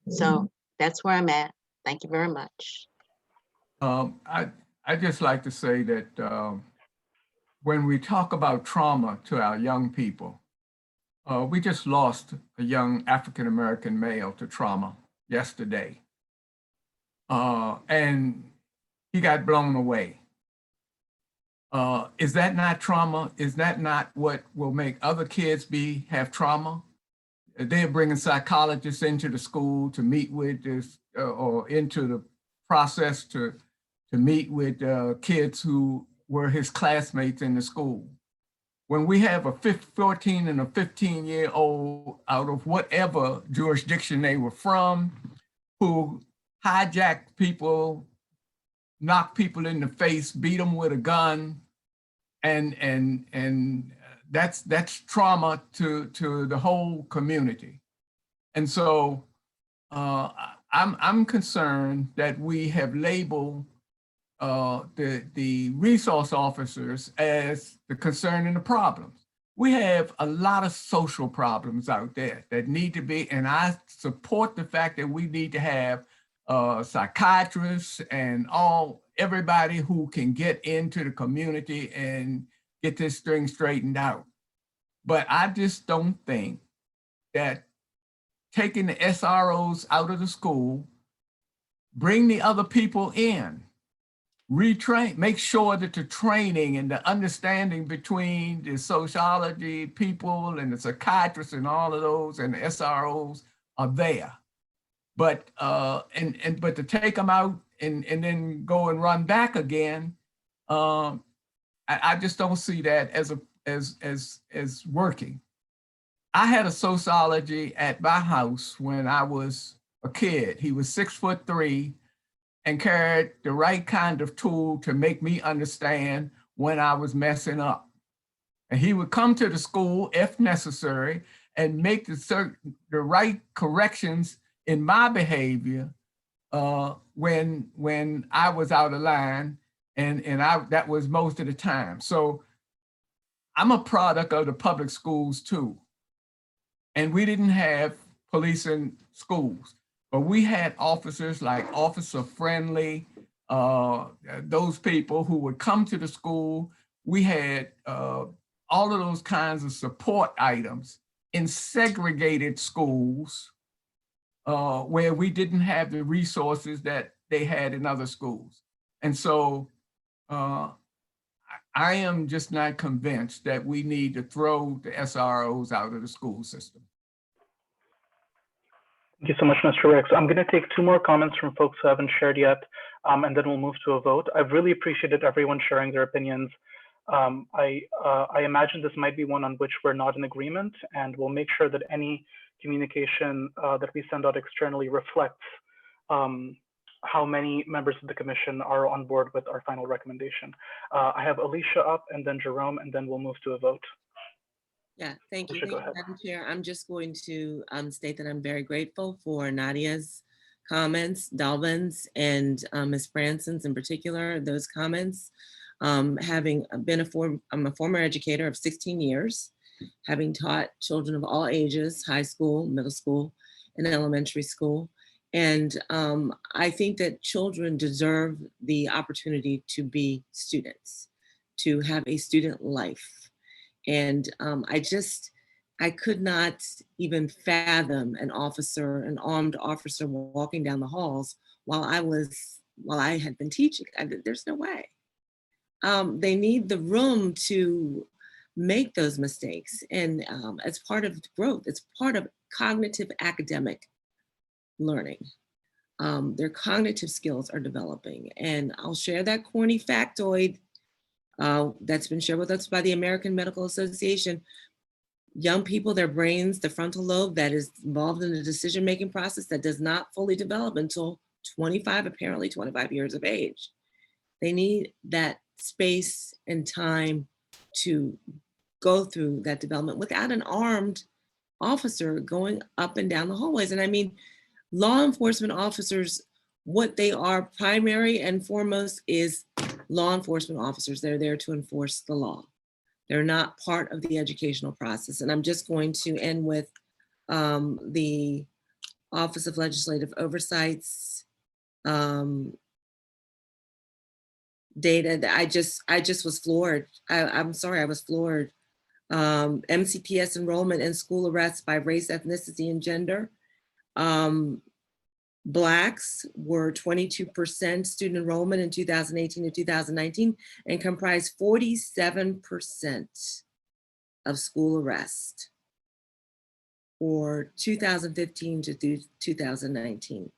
So that's where I'm at. Thank you very much. I just like to say that when we talk about trauma to our young people, we just lost a young African-American male to trauma yesterday. And he got blown away. Is that not trauma? Is that not what will make other kids have trauma? They're bringing psychologists into the school to meet with this, or into the process to meet with kids who were his classmates in the school. When we have a 14 and a 15-year-old out of whatever jurisdiction they were from, who hijacked people, knocked people in the face, beat them with a gun, and that's trauma to the whole community. And so I'm concerned that we have labeled the resource officers as the concern and the problems. We have a lot of social problems out there that need to be, and I support the fact that we need to have psychiatrists and everybody who can get into the community and get this thing straightened out. But I just don't think that taking the SROs out of the school, bring the other people in, retrain, make sure that the training and the understanding between the sociology people and the psychiatrists and all of those and the SROs are there. But but to take them out and then go and run back again, I just don't see that as working. I had a sociology at my house when I was a kid. He was 6'3" and carried the right kind of tool to make me understand when I was messing up. And he would come to the school if necessary and make the right corrections in my behavior when I was out of line, and that was most of the time. So I'm a product of the public schools too. And we didn't have police in schools. But we had officers like Officer Friendly, those people who would come to the school. We had all of those kinds of support items in segregated schools where we didn't have the resources that they had in other schools. And so I am just not convinced that we need to throw the SROs out of the school system. Thank you so much, Mr. Ricks. I'm going to take 2 more comments from folks who haven't shared yet, and then we'll move to a vote. I've really appreciated everyone sharing their opinions. I imagine this might be one on which we're not in agreement, and we'll make sure that any communication that we send out externally reflects how many members of the commission are on board with our final recommendation. I have Alicia up, and then Jerome, and then we'll move to a vote. Yeah, thank you. Alicia, go ahead. Madam Chair. I'm just going to state that I'm very grateful for Nadia's comments, Dalvin's, and Ms. Branson's in particular, those comments. Having been I'm a former educator of 16 years, having taught children of all ages, high school, middle school, and elementary school. And I think that children deserve the opportunity to be students, to have a student life. And I could not even fathom an armed officer walking down the halls while I had been teaching. There's no way. They need the room to make those mistakes. And as part of growth, it's part of cognitive academic learning. Their cognitive skills are developing. And I'll share that corny factoid that's been shared with us by the American Medical Association. Young people, their brains, the frontal lobe that is involved in the decision-making process that does not fully develop until 25 years of age. They need that space and time to go through that development without an armed officer going up and down the hallways. And I mean, law enforcement officers, what they are primary and foremost is law enforcement officers. They're there to enforce the law. They're not part of the educational process. And I'm just going to end with the Office of Legislative Oversight's data that I just was floored. I'm sorry, I was floored. MCPS enrollment and school arrests by race, ethnicity, and gender. Blacks were 22% student enrollment in 2018 to 2019 and comprised 47% of school arrests for 2015 to 2019.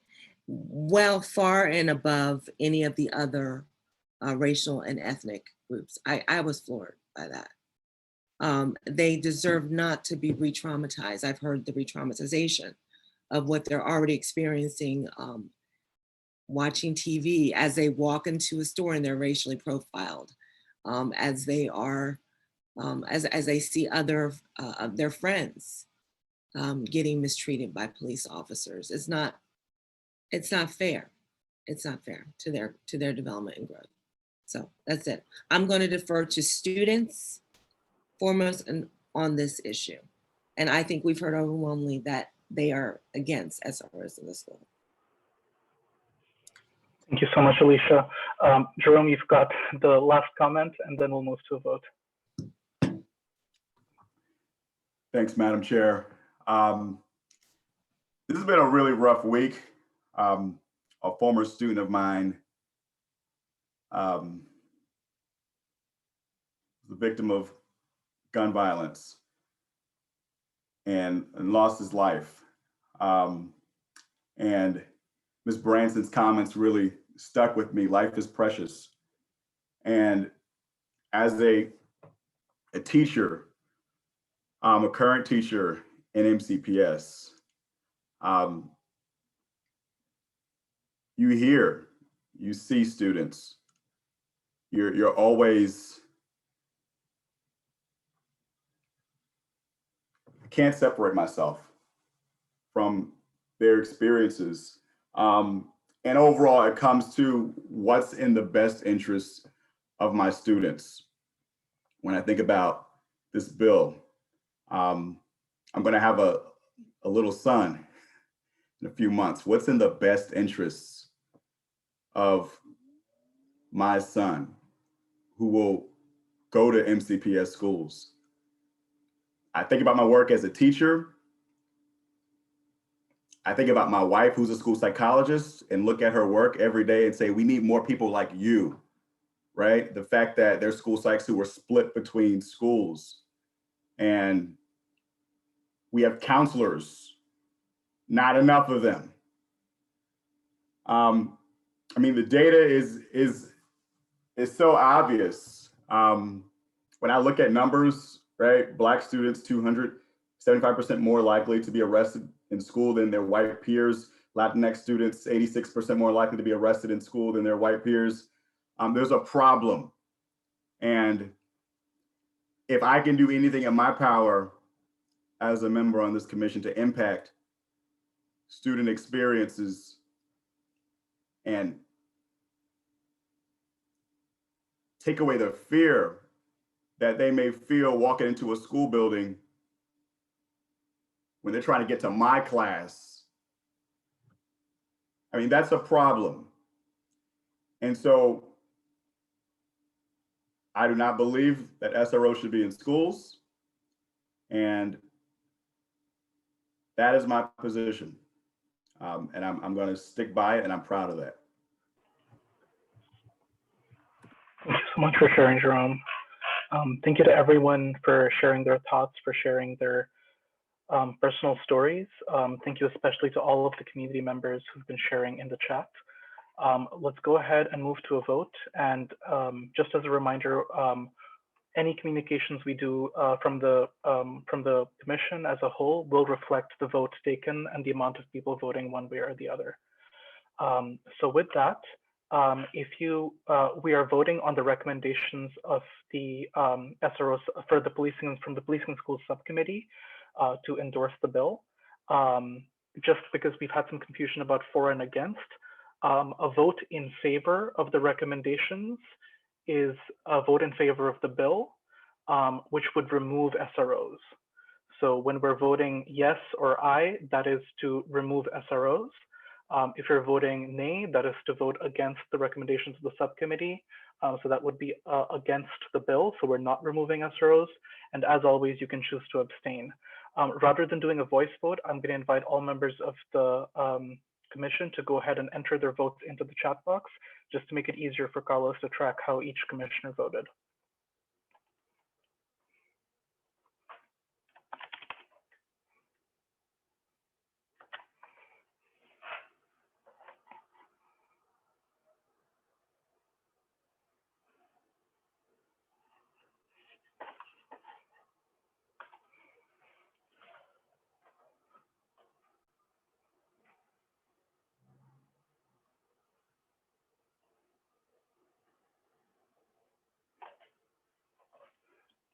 Well, far and above any of the other racial and ethnic groups. I was floored by that. They deserve not to be re-traumatized. I've heard the re-traumatization of what they're already experiencing watching TV as they walk into a store and they're racially profiled, as they are, as they see other of their friends getting mistreated by police officers. It's not fair. It's not fair to their development and growth. So that's it. I'm going to defer to students foremost and on this issue. And I think we've heard overwhelmingly that they are against SROs in the school. Thank you so much, Alicia. Jerome, you've got the last comment, and then we'll move to a vote. Thanks, Madam Chair. This has been a really rough week. A former student of mine was the victim of gun violence and lost his life. And Ms. Branson's comments really stuck with me. Life is precious. And as a teacher, a current teacher in MCPS, you see students. You're always, I can't separate myself from their experiences. And overall, it comes to what's in the best interest of my students. When I think about this bill, I'm gonna have a little son in a few months. What's in the best interests of my son who will go to MCPS schools? I think about my work as a teacher. I think about my wife, who's a school psychologist, and look at her work every day and say, we need more people like you, right? The fact that there's school psychs who were split between schools, and we have counselors, not enough of them. I mean, the data is so obvious. When I look at numbers, right? Black students, 275% more likely to be arrested in school than their white peers. Latinx students, 86% more likely to be arrested in school than their white peers. There's a problem. And if I can do anything in my power as a member on this commission to impact student experiences and take away the fear that they may feel walking into a school building when they're trying to get to my class, I mean, that's a problem. And so I do not believe that SRO should be in schools. And that is my position. And I'm going to stick by it, and I'm proud of that. Thank you so much for sharing, Jerome. Thank you to everyone for sharing their thoughts, for sharing their personal stories. Thank you especially to all of the community members who've been sharing in the chat. Let's go ahead and move to a vote. And just as a reminder, any communications we do from the commission as a whole will reflect the vote taken and the amount of people voting one way or the other. So with that, we are voting on the recommendations of the SROs for the policing from the Policing and Schools Subcommittee to endorse the bill. Just because we've had some confusion about for and against, a vote in favor of the recommendations is a vote in favor of the bill, which would remove SROs. So when we're voting yes or aye, that is to remove SROs. If you're voting nay, that is to vote against the recommendations of the subcommittee. So that would be against the bill. So we're not removing SROs. And as always, you can choose to abstain. Rather than doing a voice vote, I'm going to invite all members of the commission to go ahead and enter their votes into the chat box, just to make it easier for Carlos to track how each commissioner voted.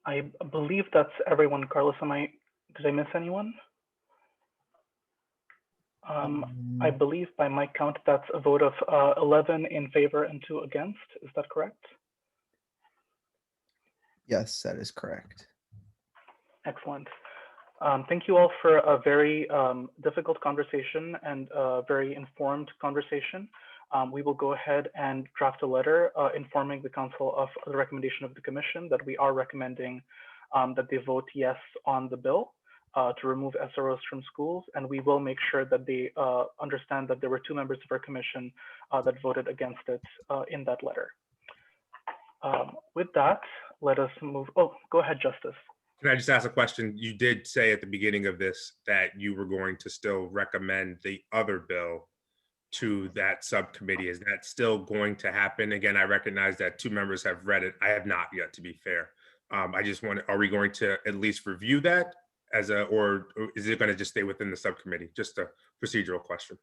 I believe that's everyone. Carlos, did I miss anyone? I believe by my count, that's a vote of 11 in favor and 2 against. Is that correct? Yes, that is correct. Excellent. Thank you all for a very difficult conversation and a very informed conversation. We will go ahead and draft a letter informing the council of the recommendation of the commission that we are recommending that they vote yes on the bill to remove SROs from schools. And we will make sure that they understand that there were 2 members of our commission that voted against it in that letter. With that, let us move. Oh, go ahead, Justice. Can I just ask a question? You did say at the beginning of this that you were going to still recommend the other bill to that subcommittee. Is that still going to happen? Again, I recognize that 2 members have read it. I have not yet, to be fair. I just want to, are we going to at least review that as or is it going to just stay within the subcommittee? Just a procedural question.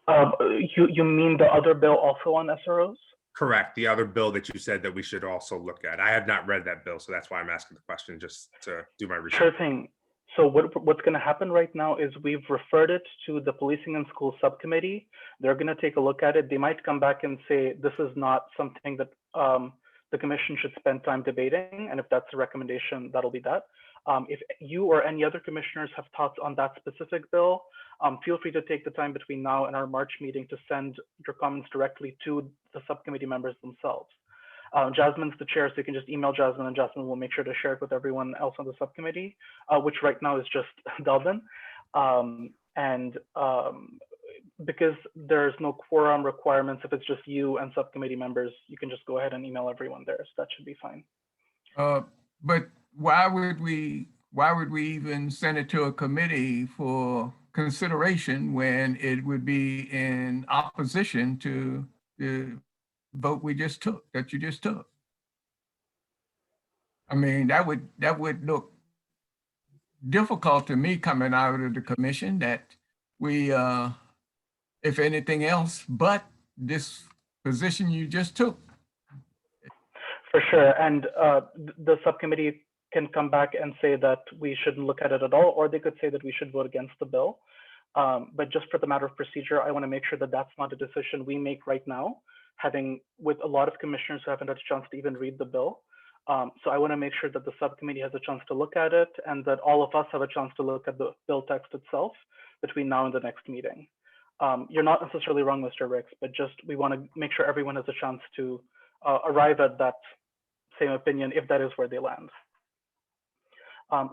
You mean the other bill also on SROs? Correct. The other bill that you said that we should also look at. I have not read that bill, so that's why I'm asking the question, just to do my research. Sure thing. So what's going to happen right now is we've referred it to the Policing and Schools Subcommittee. They're going to take a look at it. They might come back and say, this is not something that the commission should spend time debating. And if that's a recommendation, that'll be that. If you or any other commissioners have thoughts on that specific bill, feel free to take the time between now and our March meeting to send your comments directly to the subcommittee members themselves. Jasmine's the chair, so you can just email Jasmine, and Jasmine will make sure to share it with everyone else on the subcommittee, which right now is just Delvin. Because there's no quorum requirements, if it's just you and subcommittee members, you can just go ahead and email everyone there. So that should be fine. But why would we even send it to a committee for consideration when it would be in opposition to the vote we just took, that you just took? I mean, that would look difficult to me coming out of the commission, that we, if anything else, but this position you just took. For sure, and the subcommittee can come back and say that we shouldn't look at it at all, or they could say that we should vote against the bill. But just for the matter of procedure, I want to make sure that that's not a decision we make right now, having with a lot of commissioners who haven't had a chance to even read the bill. So I want to make sure that the subcommittee has a chance to look at it, and that all of us have a chance to look at the bill text itself between now and the next meeting. You're not necessarily wrong, Mr. Ricks, but just we want to make sure everyone has a chance to arrive at that same opinion if that is where they land.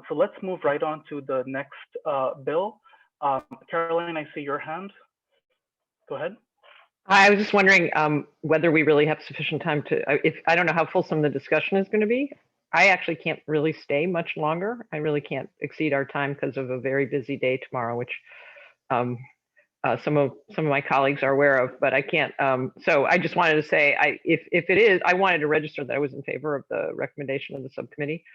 So let's move right on to the next bill. Caroline, I see your hand. Go ahead. I was just wondering whether we really have sufficient time to, I don't know how fulsome the discussion is going to be. I actually can't really stay much longer. I really can't exceed our time because of a very busy day tomorrow, which some of my colleagues are aware of, but I can't. So I just wanted to say, if it is, I wanted to register that I was in favor of the recommendation of the subcommittee.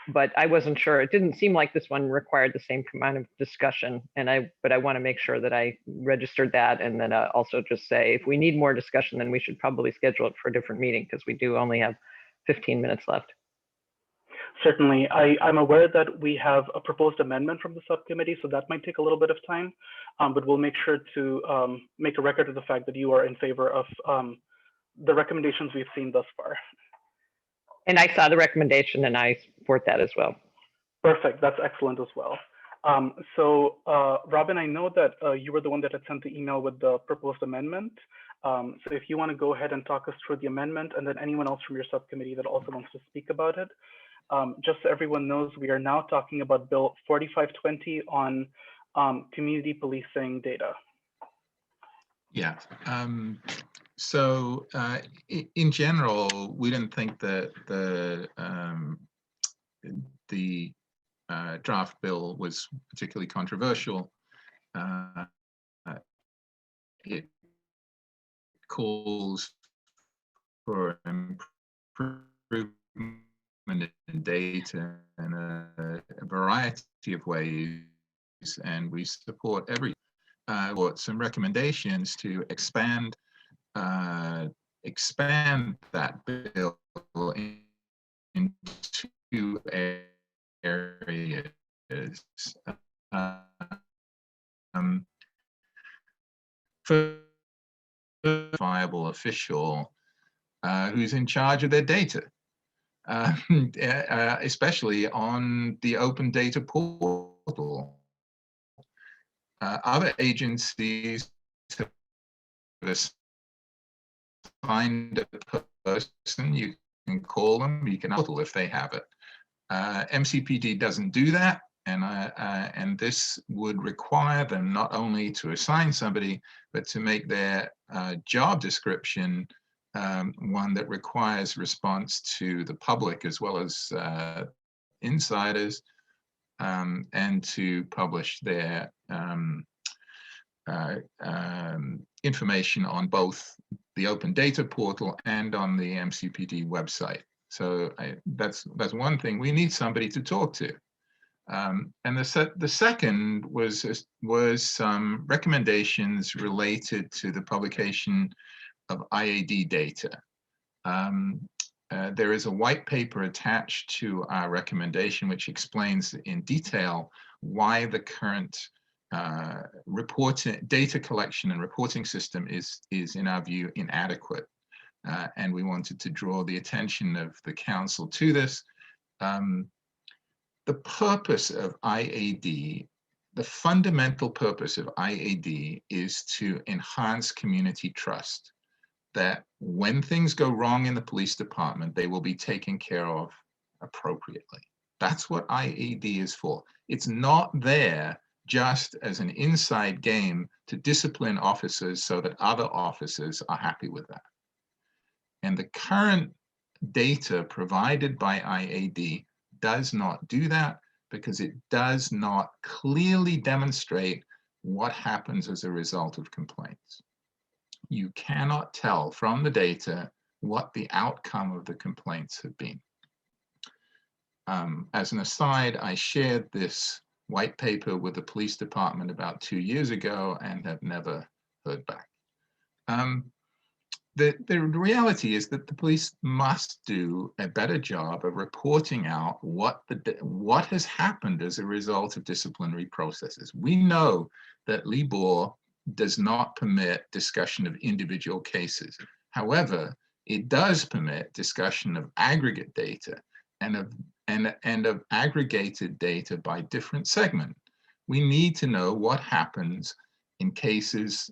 But I wasn't sure. It didn't seem like this one required the same amount of discussion, but I want to make sure that I registered that, and then also just say if we need more discussion, then we should probably schedule it for a different meeting because we do only have 15 minutes left. Certainly, I'm aware that we have a proposed amendment from the subcommittee, so that might take a little bit of time, but we'll make sure to make a record of the fact that you are in favor of the recommendations we've seen thus far. And I saw the recommendation and I support that as well. Perfect, that's excellent as well. So Robin, I know that you were the one that had sent the email with the proposed amendment. So if you want to go ahead and talk us through the amendment, and then anyone else from your subcommittee that also wants to speak about it. Just so everyone knows, we are now talking about Bill 4520 on community policing data. Yeah. So in general, we didn't think that the draft bill was particularly controversial. It calls for improvement in data in a variety of ways, and we support some recommendations to expand that bill into two areas. For viable official who's in charge of their data, especially on the open data portal. Other agencies have assigned a person, you can call them, you can portal if they have it. MCPD doesn't do that, and this would require them not only to assign somebody, but to make their job description one that requires response to the public as well as insiders, and to publish their information on both the open data portal and on the MCPD website. So that's one thing. We need somebody to talk to. And the second was some recommendations related to the publication of IAD data. There is a white paper attached to our recommendation which explains in detail why the current data collection and reporting system is in our view inadequate. And we wanted to draw the attention of the council to this. The purpose of IAD the fundamental purpose of IAD is to enhance community trust, that when things go wrong in the police department, they will be taken care of appropriately. That's what IAD is for. It's not there just as an inside game to discipline officers so that other officers are happy with that. And the current data provided by IAD does not do that, because it does not clearly demonstrate what happens as a result of complaints. You cannot tell from the data what the outcome of the complaints have been. As an aside, I shared this white paper with the police department about 2 years ago and have never heard back. The reality is that the police must do a better job of reporting out what has happened as a result of disciplinary processes. We know that LIBOR does not permit discussion of individual cases. However, it does permit discussion of aggregate data and of aggregated data by different segment. We need to know what happens in cases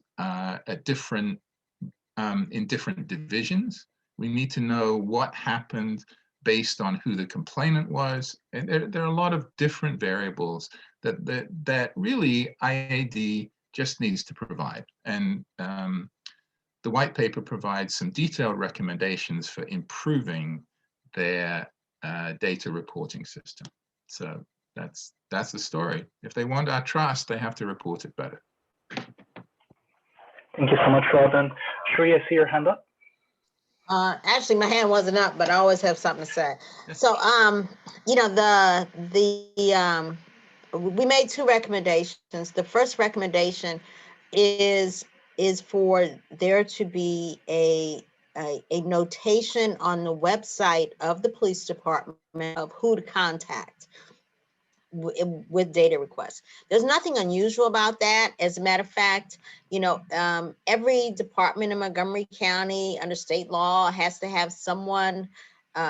in different divisions. We need to know what happened based on who the complainant was. And there are a lot of different variables that really IAD just needs to provide. And the white paper provides some detailed recommendations for improving their data reporting system. So that's the story. If they want our trust, they have to report it better. Thank you so much, Robin. Sheree, I see your hand up. Actually, my hand wasn't up, but I always have something to say. So, you know, we made 2 recommendations. The first recommendation is for there to be a notation on the website of the police department of who to contact with data requests. There's nothing unusual about that. As a matter of fact, you know, every department in Montgomery County under state law has to have someone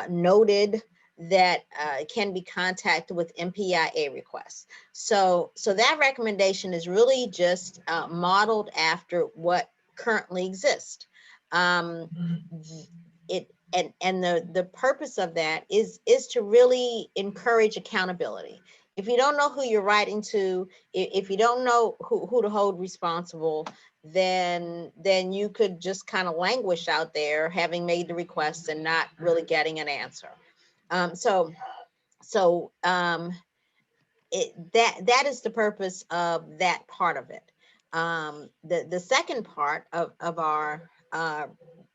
noted that can be contacted with MPIA requests. So that recommendation is really just modeled after what currently exists. The purpose of that is to really encourage accountability. If you don't know who you're writing to, if you don't know who to hold responsible, then you could just kind of languish out there having made the request and not really getting an answer. That is the purpose of that part of it. The second part of our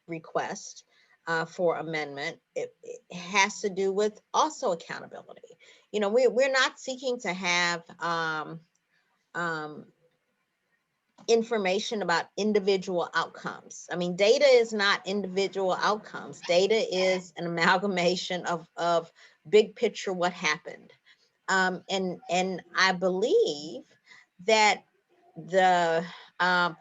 request for amendment, it has to do with also accountability. You know, we're not seeking to have information about individual outcomes. I mean, data is not individual outcomes. Data is an amalgamation of big picture what happened. And I believe that the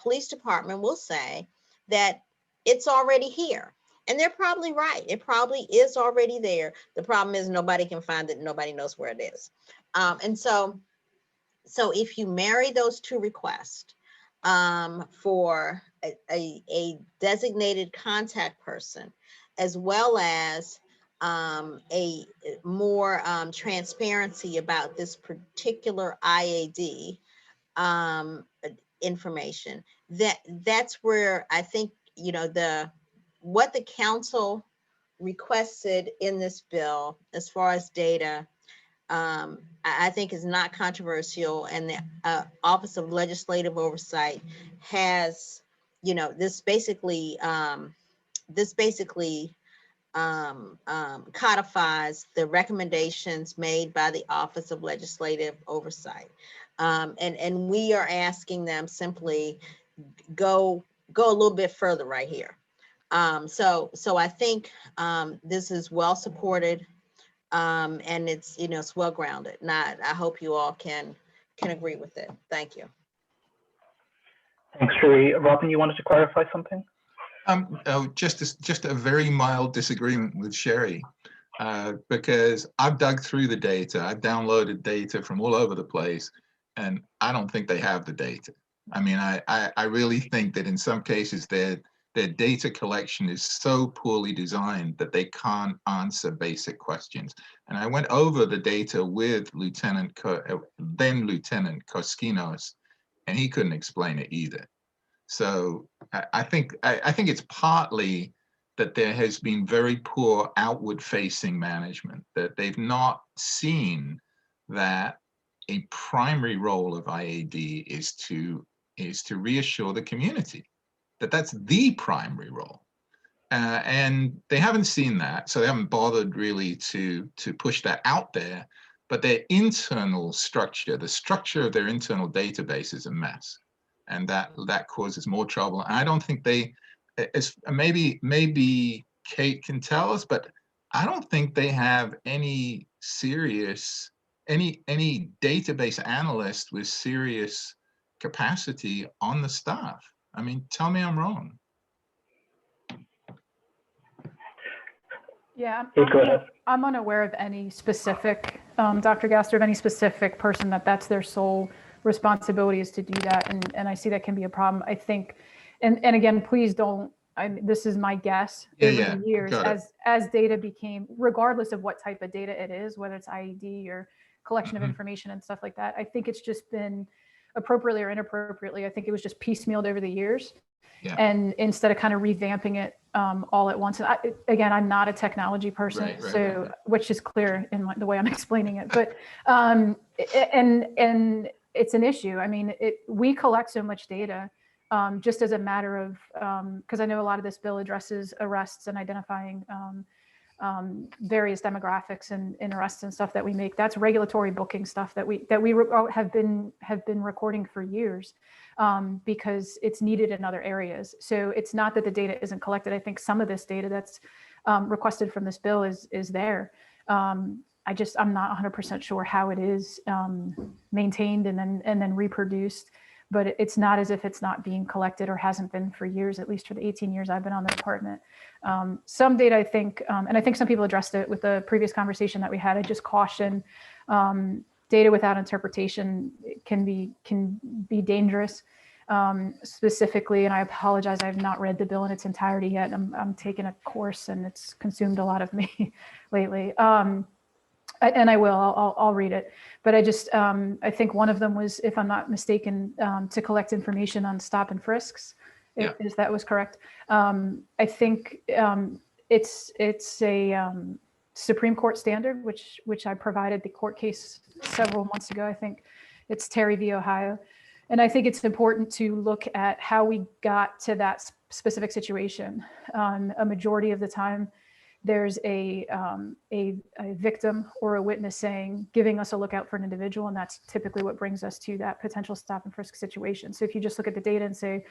police department will say that it's already here. And they're probably right. It probably is already there. The problem is nobody can find it. Nobody knows where it is. And so if you marry those 2 requests for a designated contact person, as well as a more transparency about this particular IAD information, that's where I think, you know, what the council requested in this bill as far as data, I think is not controversial, and the Office of Legislative Oversight has, you know, this basically codifies the recommendations made by the Office of Legislative Oversight, and we are asking them simply go a little bit further right here. So I think this is well supported, and it's, you know, it's well grounded. And I hope you all can agree with it. Thank you. Thanks, Sheree. Robin, you wanted to clarify something? Just a very mild disagreement with Sherry, because I've dug through the data. I've downloaded data from all over the place, And I don't think they have the data. I mean, I really think that in some cases their data collection is so poorly designed that they can't answer basic questions. And I went over the data with then Lieutenant Koskinos, and he couldn't explain it either. So I think it's partly that there has been very poor outward-facing management, that they've not seen that a primary role of IAD is to reassure the community, that that's the primary role. And they haven't seen that, so they haven't bothered really to push that out there. But their internal structure, the structure of their internal database is a mess, and that causes more trouble. And I don't think they, maybe Kate can tell us, but I don't think they have any serious, any database analyst with serious capacity on the staff. I mean, tell me I'm wrong. Yeah, Go ahead. I'm unaware of any specific, Dr. Gaster, of any specific person that's their sole responsibility is to do that. And I see that can be a problem. I think, and again, please don't, this is my guess. Over the years, as data became, regardless of what type of data it is, whether it's IED or collection of information and stuff like that, I think it's just been appropriately or inappropriately, I think it was just piecemealed over the years. Yeah. And instead of kind of revamping it all at once. And again, I'm not a technology person, which is clear in the way I'm explaining it. But and it's an issue. I mean, we collect so much data just as a matter of, because I know a lot of this bill addresses arrests and identifying various demographics and arrests and stuff that we make. That's regulatory booking stuff that we have been recording for years. Because it's needed in other areas. So it's not that the data isn't collected. I think some of this data that's requested from this bill is there. I'm not 100% sure how it is maintained and then reproduced, but it's not as if it's not being collected or hasn't been for years, at least for the 18 years I've been on the department. Some data, I think, and I think some people addressed it with the previous conversation that we had. I just caution data without interpretation can be dangerous. Specifically, and I apologize, I have not read the bill in its entirety yet. I'm taking a course and it's consumed a lot of me lately. And I will, I'll read it. But I think one of them was, if I'm not mistaken, to collect information on stop and frisks, if that was correct. I think it's a Supreme Court standard, which I provided the court case several months ago. I think it's Terry v. Ohio. And I think it's important to look at how we got to that specific situation. A majority of the time, there's a victim or a witness giving us a lookout for an individual, and that's typically what brings us to that potential stop and frisk situation. So if you just look at the data and say,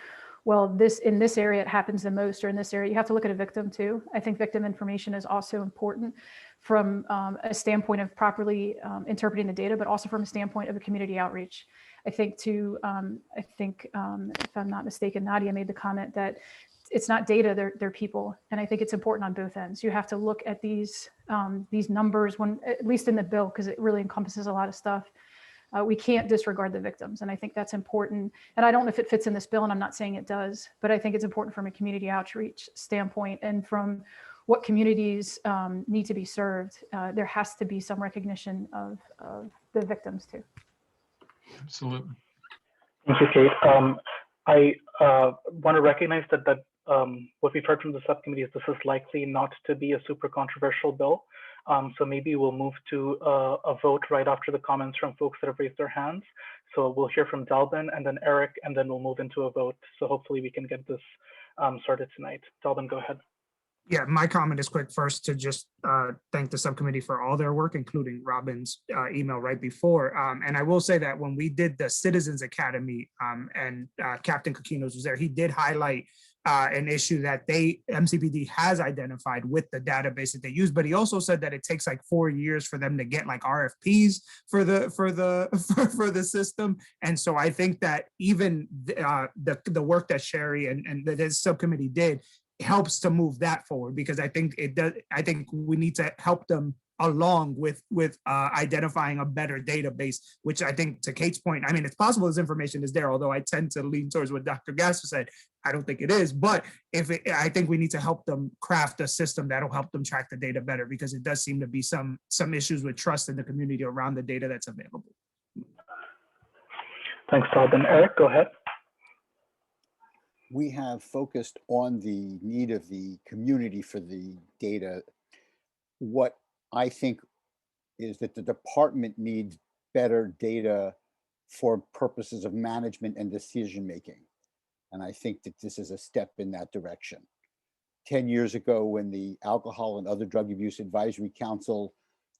well, in this area it happens the most, or in this area, you have to look at a victim too. I think victim information is also important from a standpoint of properly interpreting the data, but also from a standpoint of a community outreach. I think if I'm not mistaken, Nadia made the comment that it's not data, they're people. And I think it's important on both ends. You have to look at these numbers, at least in the bill, because it really encompasses a lot of stuff. We can't disregard the victims. And I think that's important. And I don't know if it fits in this bill, and I'm not saying it does, but I think it's important from a community outreach standpoint and from what communities need to be served. There has to be some recognition of the victims too. Absolutely. Thank you, Kate. I want to recognize that what we've heard from the subcommittee is this is likely not to be a super controversial bill. So maybe we'll move to a vote right after the comments from folks that have raised their hands. So we'll hear from Dalvin and then Eric, and then we'll move into a vote. So hopefully we can get this started tonight. Dalvin, go ahead. Yeah, my comment is quick. First, to just thank the subcommittee for all their work, including Robin's email right before. And I will say that when we did the Citizens Academy and Captain Koskinos was there, he did highlight an issue that MCPD has identified with the database that they use, but he also said that it takes like 4 years for them to get like RFPs for the system. And so I think that even the work that Sherry and this subcommittee did helps to move that forward, because I think it does. I think we need to help them along with identifying a better database, which I think, to Kate's point, I mean, it's possible this information is there, although I tend to lean towards what Dr. Gasser said. I don't think it is, but I think we need to help them craft a system that'll help them track the data better, because it does seem to be some issues with trust in the community around the data that's available. Thanks, Todd. And Eric, go ahead. We have focused on the need of the community for the data. What I think is that the department needs better data for purposes of management and decision-making. And I think that this is a step in that direction. 10 years ago, when the Alcohol and Other Drug Abuse Advisory Council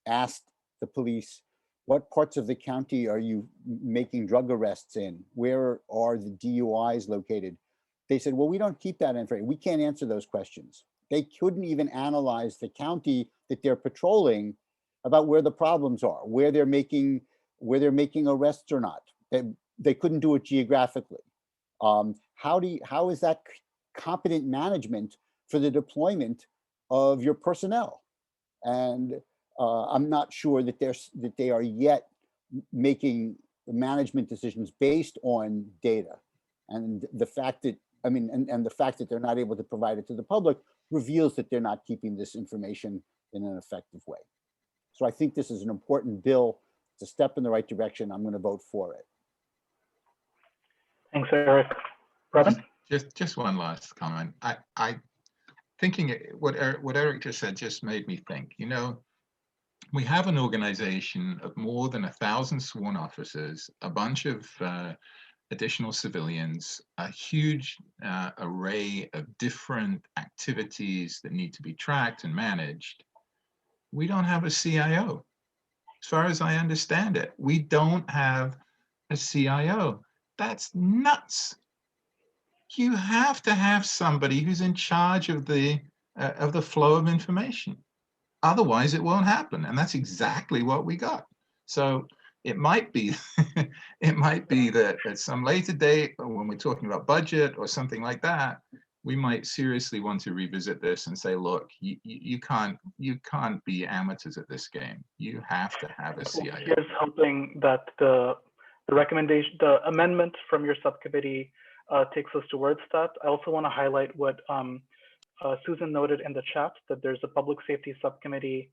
asked the police, what parts of the county are you making drug arrests in? Where are the DUIs located? They said, well, we don't keep that information. We can't answer those questions. They couldn't even analyze the county that they're patrolling about where the problems are, where they're making arrests or not. They couldn't do it geographically. How is that competent management for the deployment of your personnel? And I'm not sure that they are yet making management decisions based on data. And the fact that, and the fact that they're not able to provide it to the public reveals that they're not keeping this information in an effective way. So I think this is an important bill. It's a step in the right direction. I'm going to vote for it. Thanks, Eric. Robin? Just one last comment. I thinking what Eric just said just made me think, you know, we have an organization of more than 1,000 sworn officers, a bunch of additional civilians, a huge array of different activities that need to be tracked and managed. We don't have a CIO. As far as I understand it, we don't have a CIO. That's nuts. You have to have somebody who's in charge of the flow of information. Otherwise, it won't happen. And that's exactly what we got. So it might be, that at some later date, or when we're talking about budget or something like that, we might seriously want to revisit this and say, look, you can't be amateurs at this game. You have to have a CIO. Here's hoping that the recommendation, the amendment from your subcommittee takes us towards that. I also want to highlight what Susan noted in the chat, that there's a public safety committee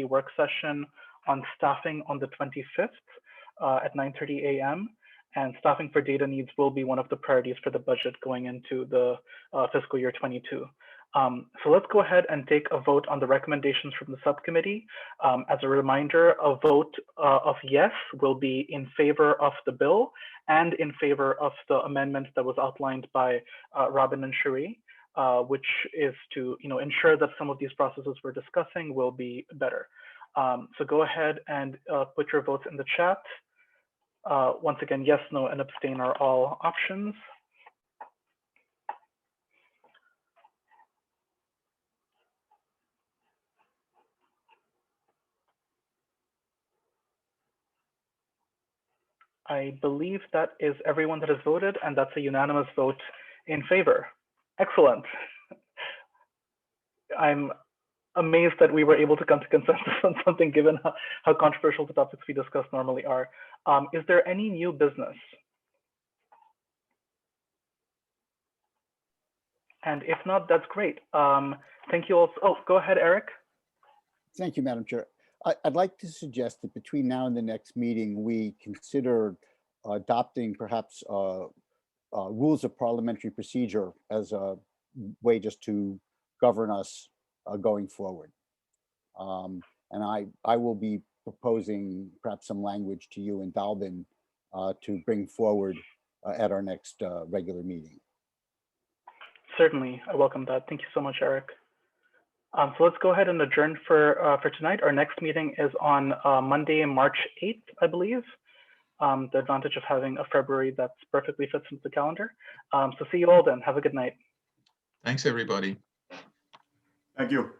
work session on staffing on the 25th at 9:30 a.m. And staffing for data needs will be one of the priorities for the budget going into the fiscal year 22. So let's go ahead and take a vote on the recommendations from the subcommittee. As a reminder, a vote of yes will be in favor of the bill and in favor of the amendment that was outlined by Robin and Cherie, which is to ensure that some of these processes we're discussing will be better. So go ahead and put your votes in the chat. Once again, yes, no, and abstain are all options. I believe that is everyone that has voted, and that's a unanimous vote in favor. Excellent. I'm amazed that we were able to come to consensus on something given how controversial the topics we discuss normally are. Is there any new business? And if not, that's great. Thank you all. Oh, go ahead, Eric. Thank you, Madam Chair. I'd like to suggest that between now and the next meeting, we consider adopting perhaps rules of parliamentary procedure as a way just to govern us going forward. And I will be proposing perhaps some language to you and Dalvin to bring forward at our next regular meeting. Certainly, I welcome that. Thank you so much, Eric. So let's go ahead and adjourn for tonight. Our next meeting is on Monday, March 8th, I believe. The advantage of having a February that's perfectly fits into the calendar. So see you all then. Have a good night. Thanks, everybody. Thank you.